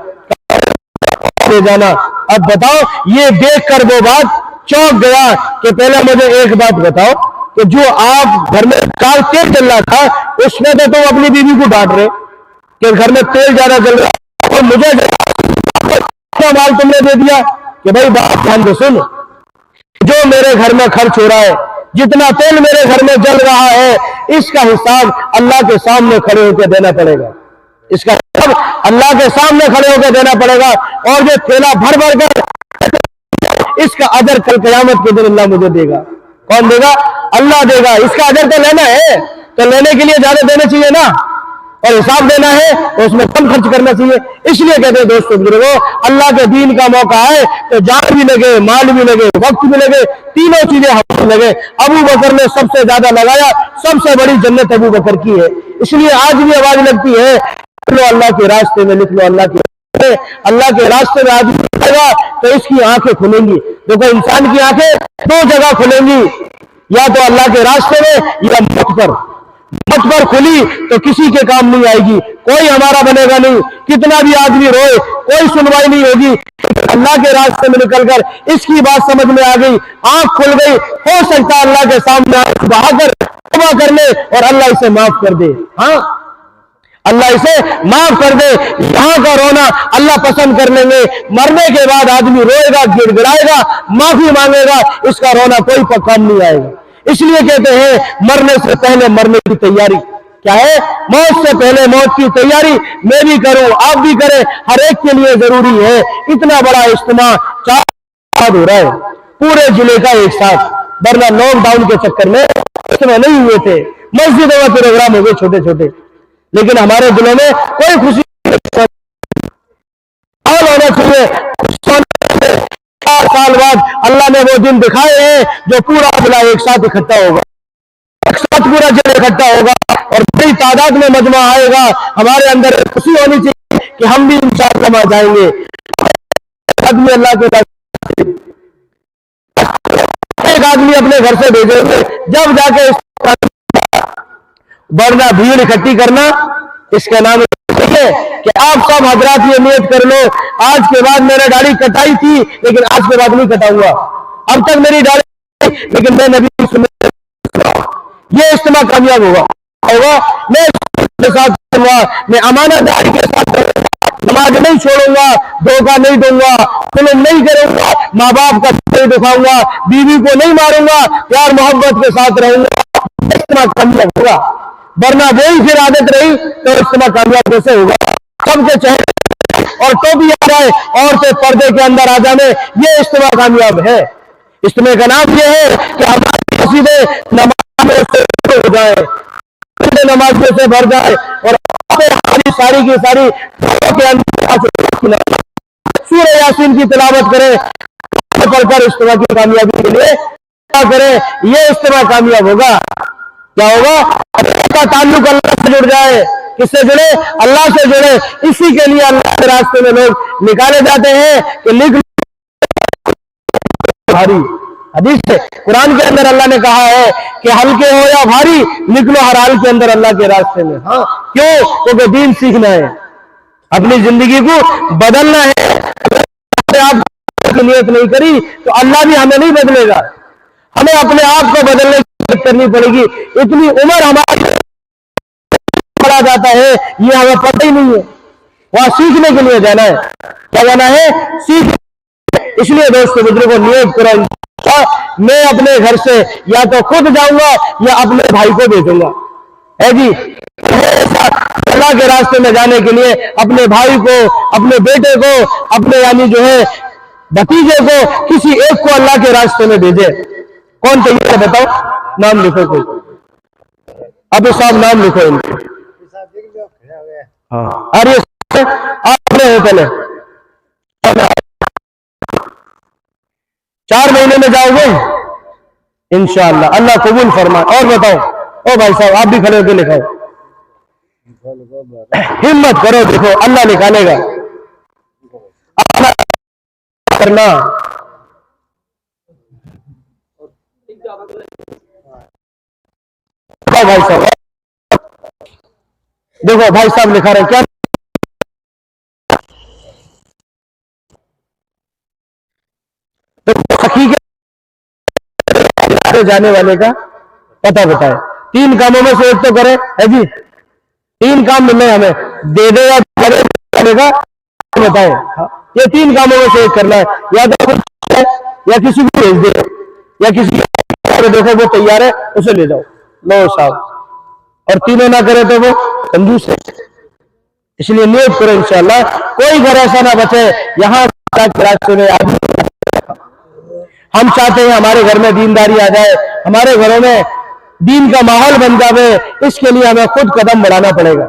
لے جانا. اب بتاؤ, یہ دیکھ کر وہ بات چونک گیا کہ پہلے مجھے ایک بات بتاؤ کہ جو آپ گھر میں کار تیل چل رہا تھا اس میں تو تم اپنی بیوی کو ڈانٹ رہے کہ گھر میں تیل زیادہ چل رہا ہے, اور مجھے مال تم نے دے دیا کہ بھائی بات دھیان سے سن, جو میرے گھر میں خرچ ہو رہا ہے, جتنا تیل میرے گھر میں جل رہا ہے, اس کا حساب اللہ کے سامنے کھڑے ہو کے دینا پڑے گا. اس کا حساب اللہ کے سامنے کھڑے ہو کے دینا پڑے گا. اور جو تھیلا بھر بھر کر اس کا اجر کل قیامت کے دن اللہ مجھے دے گا. کون دے گا؟ اللہ دے گا. اس کا اجر تو لینا ہے, تو لینے کے لیے زیادہ دینا چاہیے نا, اور حساب دینا ہے تو اس میں کم خرچ کرنا چاہیے. اس لیے کہتے ہیں دوستو بزرگو, اللہ کے دین کا موقع ہے تو جان بھی لگے, مال بھی لگے, وقت بھی لگے, تینوں چیزیں ہاتھ میں لگے. ابو بکر نے سب سے زیادہ لگایا, سب سے بڑی جنت ابو بکر کی ہے. اس لیے آج بھی آواز لگتی ہے لکھ لو اللہ کے راستے میں, لکھ لو اللہ کے راستے میں. آدمی لکھے گا تو اس کی آنکھیں کھلیں گی. دیکھو انسان کی آنکھیں دو جگہ کھلیں گی, یا تو اللہ کے راستے میں یا موت پر. موت پر کھلی تو کسی کے کام نہیں آئے گی, کوئی ہمارا بنے گا نہیں. کتنا بھی آدمی روئے کوئی سنوائی نہیں ہوگی. اللہ کے راستے میں نکل کر اس کی بات سمجھ میں آ گئی, آنکھ کھل گئی, ہو سکتا ہے اللہ کے سامنے آنکھ بہا کر توبہ کر لے اور اللہ اسے معاف کر دے. ہاں, اللہ اسے معاف کر دے. یہاں کا رونا اللہ پسند کر لیں گے. مرنے کے بعد آدمی روئے گا, گڑ گڑائے گا, معافی مانگے گا, اس کا رونا کوئی کام نہیں آئے گا. اس لیے کہتے ہیں مرنے سے پہلے مرنے کی تیاری. کیا ہے؟ موت سے پہلے موت کی تیاری میں بھی کروں, آپ بھی کریں, ہر ایک کے لیے ضروری ہے. اتنا بڑا اجتماع 4 سال ہو رہا ہے پورے ضلع کا ایک ساتھ, ورنہ لاک ڈاؤن کے چکر میں اجتماع نہیں ہوئے تھے. مسجدوں میں پروگرام ہو گئے چھوٹے چھوٹے, لیکن ہمارے دلوں میں کوئی خوشی ہونا چاہیے. 4 سال بعد اللہ نے وہ دن دکھائے ہیں جو پورا ضلع ایک ساتھ اکٹھا ہوگا, ایک ساتھ پورا ضلع اکٹھا ہوگا اور بڑی تعداد میں مجمع آئے گا. ہمارے اندر خوشی ہونی چاہیے کہ ہم بھی انشاءاللہ وہاں جائیں گے. آدمی اللہ کے ایک آدمی اپنے گھر سے بھیجیں گے جب جا کے, ورنہ بھیڑ اکٹھی کرنا اس کا نام ہے کہ آپ سب حضرات یہ نیت کر لو, آج کے بعد میں نے داڑھی کٹائی تھی لیکن آج کے بعد نہیں کٹاؤں گا. اب تک میری داڑھی لیکن میں نبی سنت, یہ اجتماع کامیاب ہوگا. میں کے ساتھ کروں گا, میں امانت داری کے ساتھ کروں گا, نماز نہیں چھوڑوں گا, دھوکہ نہیں دوں گا, ظلم نہیں کروں گا, ماں باپ کا نہیں دکھاؤں گا, بیوی کو نہیں ماروں گا, پیار محبت کے ساتھ رہوں گا. اجتماع کامیاب ہوگا. ورنہ وہی پھر عادت رہی تو اجتماع کامیاب کیسے ہوگا؟ سب کے چہرے اور ٹوپی آ جائے, عورتیں پردے کے اندر آ جانے, یہ اجتماع کامیاب ہے. اجتماع کا نام یہ ہے کہ ہماری مسجدیں نماز میں سے ہو جائے, نماز میں سے بھر جائے, اور ساری کی ساری کے اندر سورہ یاسین کی تلاوت کرے, پڑھ کر اجتماع کی کامیابی کے لیے کیا کرے. یہ اجتماع کامیاب ہوگا. کیا ہوگا؟ کا تعلق اللہ سے جڑ جائے. کس سے جڑے؟ اللہ سے جڑے. اسی کے لیے اللہ کے راستے میں لوگ نکالے جاتے ہیں کہ لکھ بھاری. حدیث سے قرآن کے اندر اللہ نے کہا ہے کہ ہلکے ہو یا بھاری لکھ لو ہر حال کے اندر اللہ کے راستے میں. ہاں, کیوں؟ کیونکہ دین سیکھنا ہے, اپنی زندگی کو بدلنا ہے. آپ کی نیت نہیں کری تو اللہ بھی ہمیں نہیں بدلے گا. ہمیں اپنے آپ کو بدلنے کی کرنی پڑے گی. اتنی عمر ہماری पढ़ा जाता है ये हमें पता ही नहीं है। वहां सीखने के लिए जाना है। क्या जाना है? सीख। इसलिए दोस्तों बुजुर्गों, नियत करो मैं अपने घर से या तो खुद जाऊंगा या अपने भाई को भेजूंगा, है जी। अल्लाह के रास्ते में जाने के लिए अपने भाई को, अपने बेटे को, अपने यानी जो है भतीजे को, किसी एक को अल्लाह के रास्ते में भेजे। कौन तैयार है बताओ? नाम लिखो कोई। अब साहब नाम लिखो इनके। हाँ, अरे आप हो पहले 4 महीने में जाओगे इंशाअल्लाह, अल्लाह कबूल फरमाए। और बताओ, ओ भाई साहब आप भी खड़े होकर लिखाओ, हिम्मत करो, देखो अल्लाह निकालेगा। करना भाई साहब, देखो भाई साहब लिखा रहे क्या? सखी के जाने वाले का पता बताए। 3 कामों में से एक तो करे, है जी। 3 काम मिलने हमें, दे दे या करे का बताए। ये 3 कामों में से एक करना है, या तो या किसी को भेज दे, या किसी को देखो वो तैयार है उसे ले जाओ, लो साहब। और तीनों ना करे तो वो कंजूस है। इसलिए नियत करो इंशाअल्लाह कोई घर ऐसा ना बचे यहाँ रास्ते में आदमी। हम चाहते हैं हमारे घर में दीनदारी आ जाए, हमारे घरों में दीन का माहौल बन जाए। इसके लिए हमें खुद कदम बढ़ाना पड़ेगा।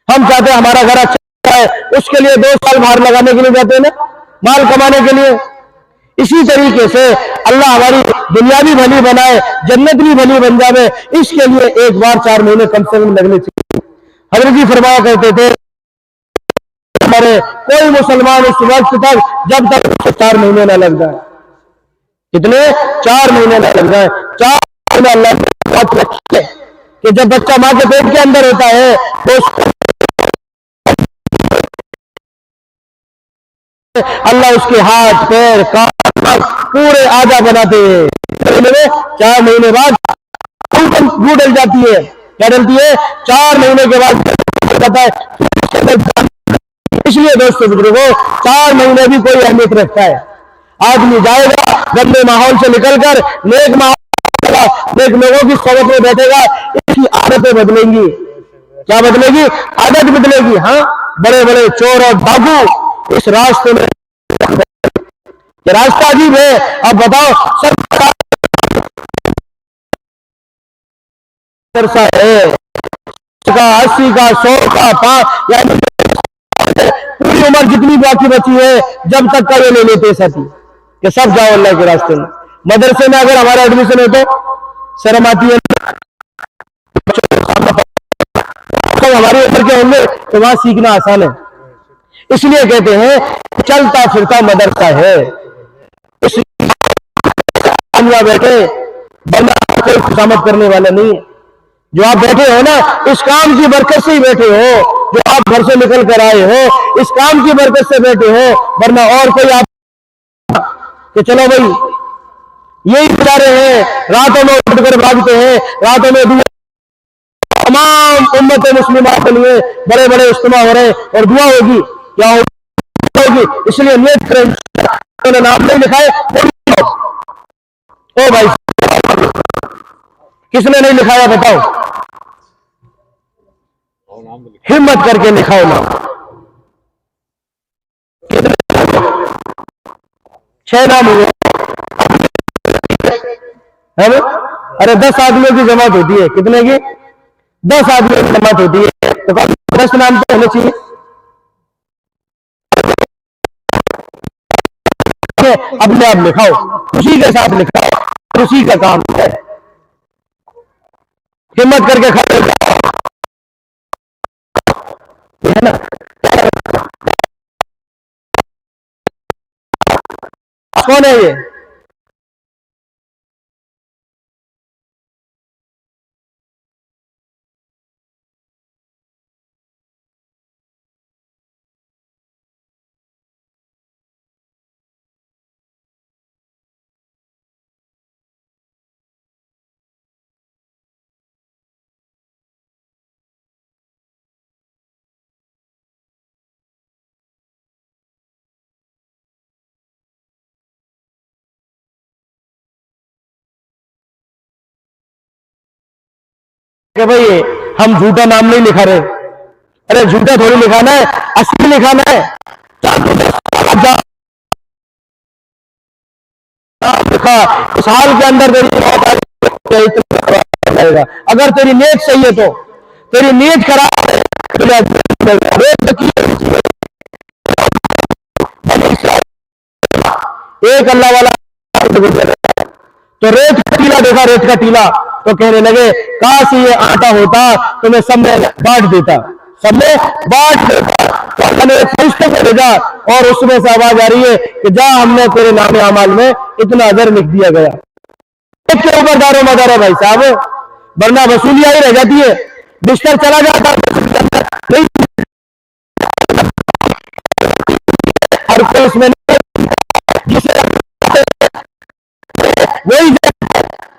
हम चाहते हैं हमारा घर अच्छा है, उसके लिए 2 साल बाहर लगाने के लिए जाते हैं ना, माल कमाने के लिए। इसी तरीके से अल्लाह हमारी दुनिया भी भली बनाए, जन्नत भी भली बन जाए, इसके लिए एक बार 4 महीने कम से कम लगने चाहिए। हजरत जी फरमाया करते थे हमारे कोई मुसलमान उस वक्त तक जब तक 4 महीने न लग जाए। कितने? 4 महीने न लग जाए। 4 महीने अल्लाह कि जब बच्चा माँ के पेट के अंदर होता है तो अल्लाह उसके हाथ पैर कान पूरे आजा बनाते हैं। 4 महीने बाद रूह डल जाती है। क्या डलती है? 4 महीने के बाद पता है। इसलिए दोस्तों बुजुर्गों 4 महीने भी कोई अहमियत रखता है। आदमी जाएगा गंदे माहौल से निकलकर नेक माहौल, नेक लोगों की सोबत में बैठेगा, इसकी आदतें बदलेंगी। क्या बदलेगी? आदत बदलेगी। हाँ, बड़े बड़े चोर और डाकू इस रास्ते में, ये रास्ता अजीब है। अब बताओ सब है का 80 का 100 का 5 यानी पूरी उम्र जितनी बाकी बची है जब तक का ये ले लेते साथी कि सब जाओ अल्लाह के रास्ते में। मदरसे में अगर हमारा एडमिशन हो तो शर्म आती है, तो हमारी उम्र के होंगे तो वहां सीखना आसान है। इसलिए कहते हैं चलता फिरता मदरसा है। बैठे बंदा कोई खुशामद करने वाला नहीं है। जो आप बैठे हो ना इस काम की बरकत से ही बैठे हो, जो आप घर से निकल कर आए हो इस काम की बरकत से बैठे हो, वरना और कोई आप कि चलो भाई यही बेचारे हैं रातों में उठकर भागते हैं, रातों में तमाम उम्मत मुस्लिमा के लिए बड़े बड़े इज्तिमा हो रहे हैं और दुआ होगी। क्या होगी? इसलिए नियत करें, नाम नहीं लिखाए। ओ भाई किसने नहीं लिखाया बताओ? हिम्मत करके लिखाओ ना। 6 नाम हुए है ना? अरे 10 आदमियों की जमात होती है। कितने की? 10 आदमियों की जमात होती है तो 10 नाम तो होने चाहिए। अपने आप लिखाओ, खुशी के साथ लिखाओ, खुशी का काम है। हिम्मत करके खड़े है ना। कौन है ये? کہ بھئی ہم جھوٹا نام نہیں لکھا رہے. ارے جھوٹا تھوڑی لکھانا ہے, اصلی لکھانا ہے. سال کے اندر اگر تیری نیت صحیح ہے تو, تیری نیت خراب ہے. ایک اللہ والا تو ریت کا ٹیلا دیکھا, ریت کا ٹیلا, تو کہنے لگے کاش یہ آٹا ہوتا تو میں سب میں بانٹ دیتا, سب میں بانٹ دیتا. تو اللہ نے ایک فرشتے کو بھیجا اور اس میں سے آواز آ رہی ہے کہ جا, ہم نے تیرے نام اعمال میں اتنا اجر لکھ دیا گیا. ایک کے اوپر دار و مدار ہے بھائی صاحب, ورنہ وصولیاں ہی رہ جاتی ہے. بستر چلا جاتا ہر کوئی اس میں وہی,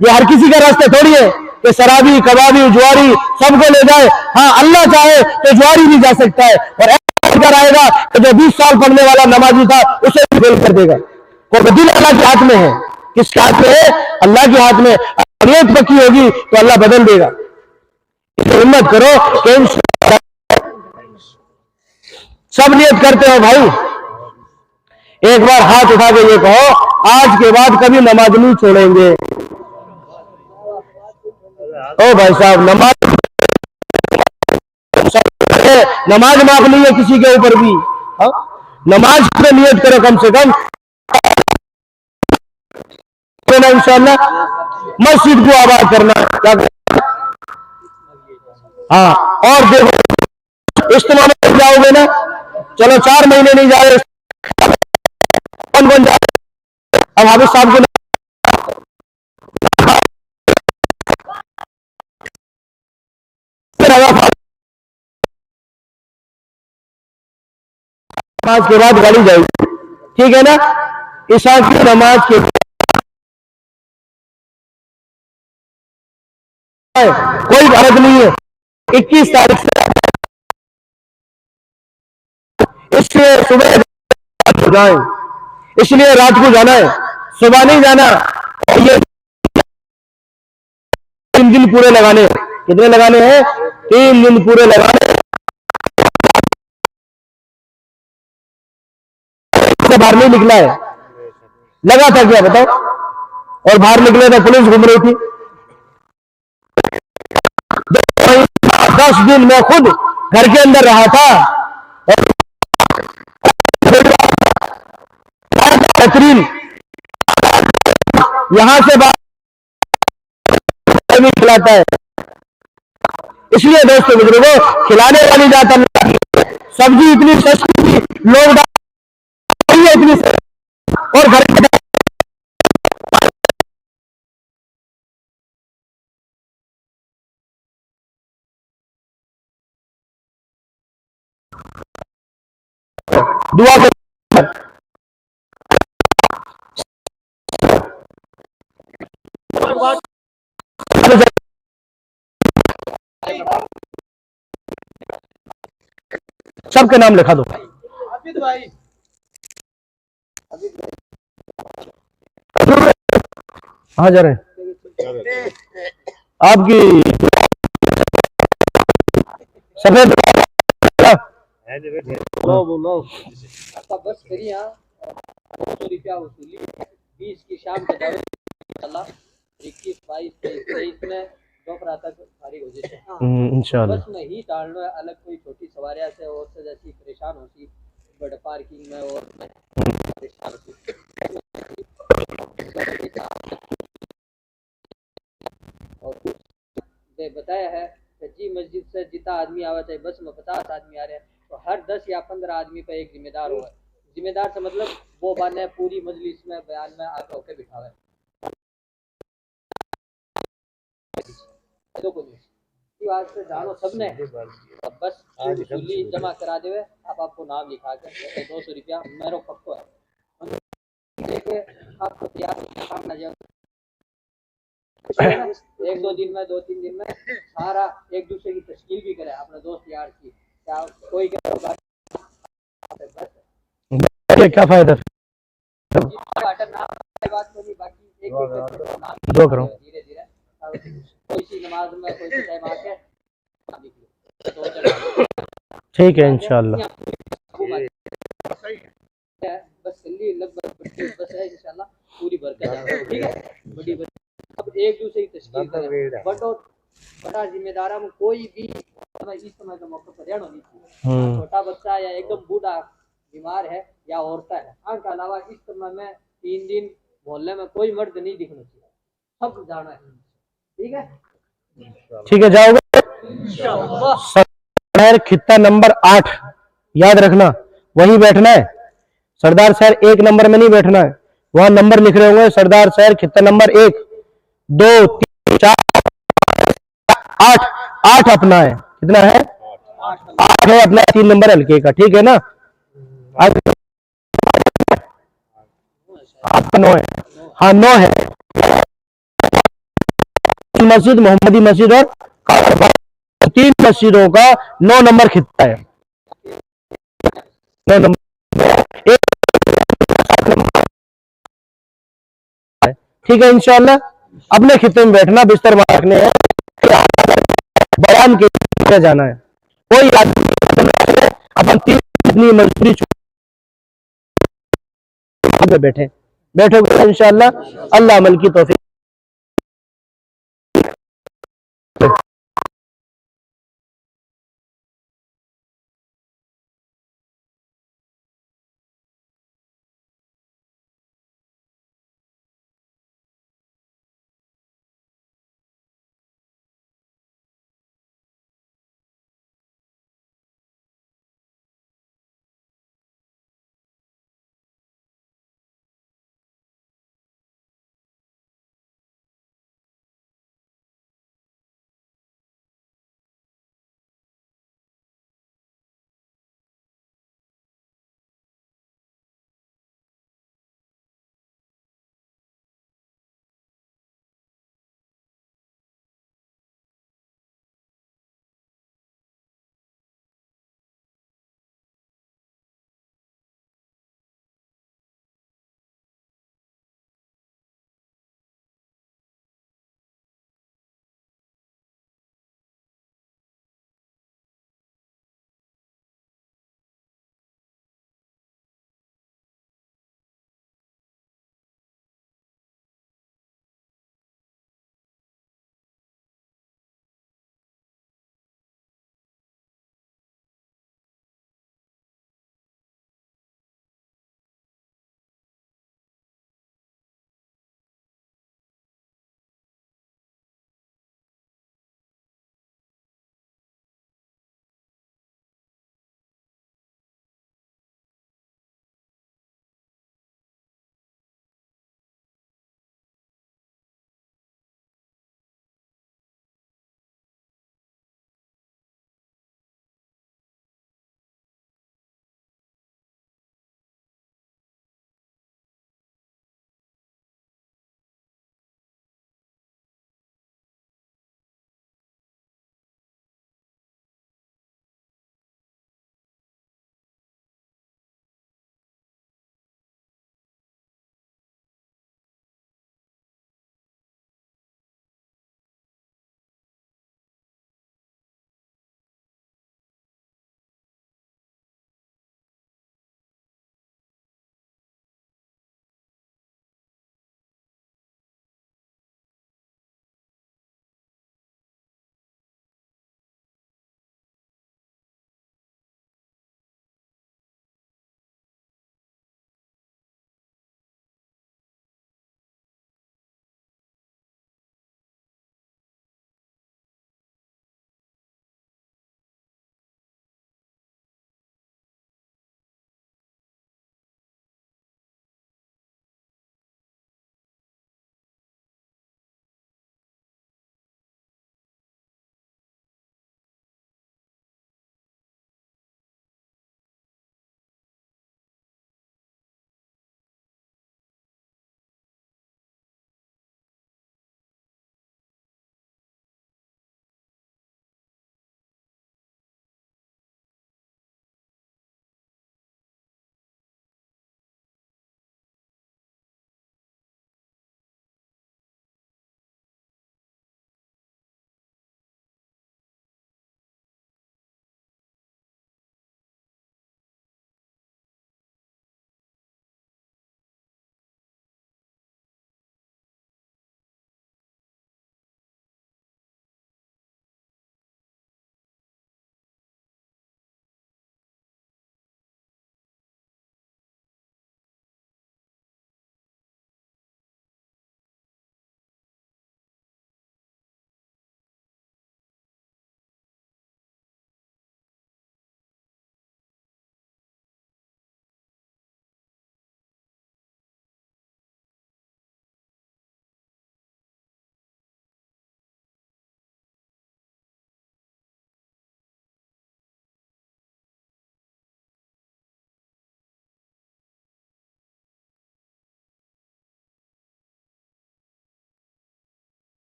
یہ ہر کسی کا راستہ تھوڑی ہے کہ شرابی, کبابی, جواری سب کو لے جائے. ہاں اللہ چاہے تو جواری بھی جا سکتا ہے, اور ایسا آئے گا کہ جو 20 سال پڑھنے والا نمازی تھا اسے بھی فیل کر دے گا. اور دل اللہ کے ہاتھ میں ہے. کس کے ہاتھ میں ہے؟ اللہ کے ہاتھ میں. نیت پکی ہوگی تو اللہ بدل دے گا. ہمت کرو کہ سب نیت کرتے ہو بھائی. ایک بار ہاتھ اٹھا کے یہ کہو آج کے بعد کبھی نماز نہیں چھوڑیں گے. او بھائی صاحب, نماز معاف نہیں ہے کسی کے اوپر بھی. نماز پہ نیت کرو کم سے کم انشاءاللہ مسجد کو آباد کرنا. ہاں, اور دیکھو اجتماع میں جاؤ گے نا, چلو 4 مہینے نہیں جا رہے, کون کون جا رہے؟ اب حافظ صاحب کو نماز کے بعد گاڑی جائے گی, ٹھیک ہے نا. عشاء کی نماز کے کوئی فرق نہیں ہے. 21 تاریخ سے اس لیے صبح جائیں, اس لیے رات کو جانا ہے, صبح نہیں جانا. یہ 3 دن پورے لگانے. کتنے لگانے ہیں؟ 3 دن پورے لگانے. باہر نہیں نکلا ہے, لگا تھا کیا بتاؤ؟ اور باہر نکلے تو پولیس گھوم رہی تھی. 10 دن میں خود گھر کے اندر رہا تھا. بہترین یہاں سے بات کھلاتا ہے. اس لیے دوستوں بزرگوں, کھلانے والی ذات اللہ کی. سبزی اتنی سستی تھی, لوگ اتنی اور گھر کے دعا سب کے نام لکھا دو. کہاں جا رہے ہیں آپ کی سفید بس کریے. 200 روپیہ وصولی 20 کی شام کا دعوت, 21 22 23 میں دوپہر تک فارغ ہو جائے انشاءاللہ. بس میں ہی ڈالنا ہے. الگ کوئی چھوٹی سواریاں سے اور سے جیسی پریشان ہوتی بڑے پارکنگ میں اور پریشان ہوتی. اور بتایا ہے کہ جی مسجد سے جتنا آدمی آوا چاہے, بس میں 50 آدمی آ رہے ہیں تو ہر 10 یا 15 آدمی پہ ایک ذمہ دار ہوا ہے. ذمہ دار سے مطلب وہ بانے پوری مجلس میں بیان میں آ کے بٹھاوے. سے جانو سب نے بس وصولی جمع کرا دے. آپ کو نام لکھا کے 200 روپیہ میرا پکو ہے. آپ کو تیار ایک دو دن میں 2-3 دن میں سارا ایک دوسرے کی تشکیل بھی کرے. اپنے دوست یار کی کوئی کیا فائدہ دھیرے دھیرے کوئی سی नमाज में कोई सा टाइम आके लिख लो, 2 जगह ठीक है इंशाल्लाह। बस जल्दी लगभग बस है इंशाल्लाह पूरी बरकत है। ठीक है, बड़ी अब एक दूसरे की तशकील करें, बड़ा जिम्मेदार में कोई भी इस समय के मौके पर रहना नहीं चाहिए। छोटा बच्चा या एकदम बूढ़ा बीमार है या औरत है, के अलावा इस समय में 3 दिन मोहल्ले में कोई मर्द नहीं दिखना चाहिए, सब जाना है। ठीक है, ठीक है, जाओगे शहर खित्ता नंबर 8 याद रखना, वहीं बैठना है। सरदार शहर 1 नंबर में नहीं बैठना है, वहां नंबर लिख रहे होंगे, सरदार शहर खित्ता नंबर 1 2 3 4 8 8 अपना है। कितना है? 8 है अपना, 3 नंबर हल्के का। ठीक है ना, आपका 9 है। हाँ 9 है। मस्जिद, मोहम्मदी मस्जिद और 3 मस्जिदों का 9 नंबर खित्ता है। 9 नंबर ठीक है इंशाल्लाह। अपने खित्ते में बैठना, बिस्तर वहां रखने हैं, बयान के जाना है। कोई आदमी अपन 3 इतनी मजदूरी बैठे बैठोगे इंशाल्लाह, अल्लाह अमल की तौफीक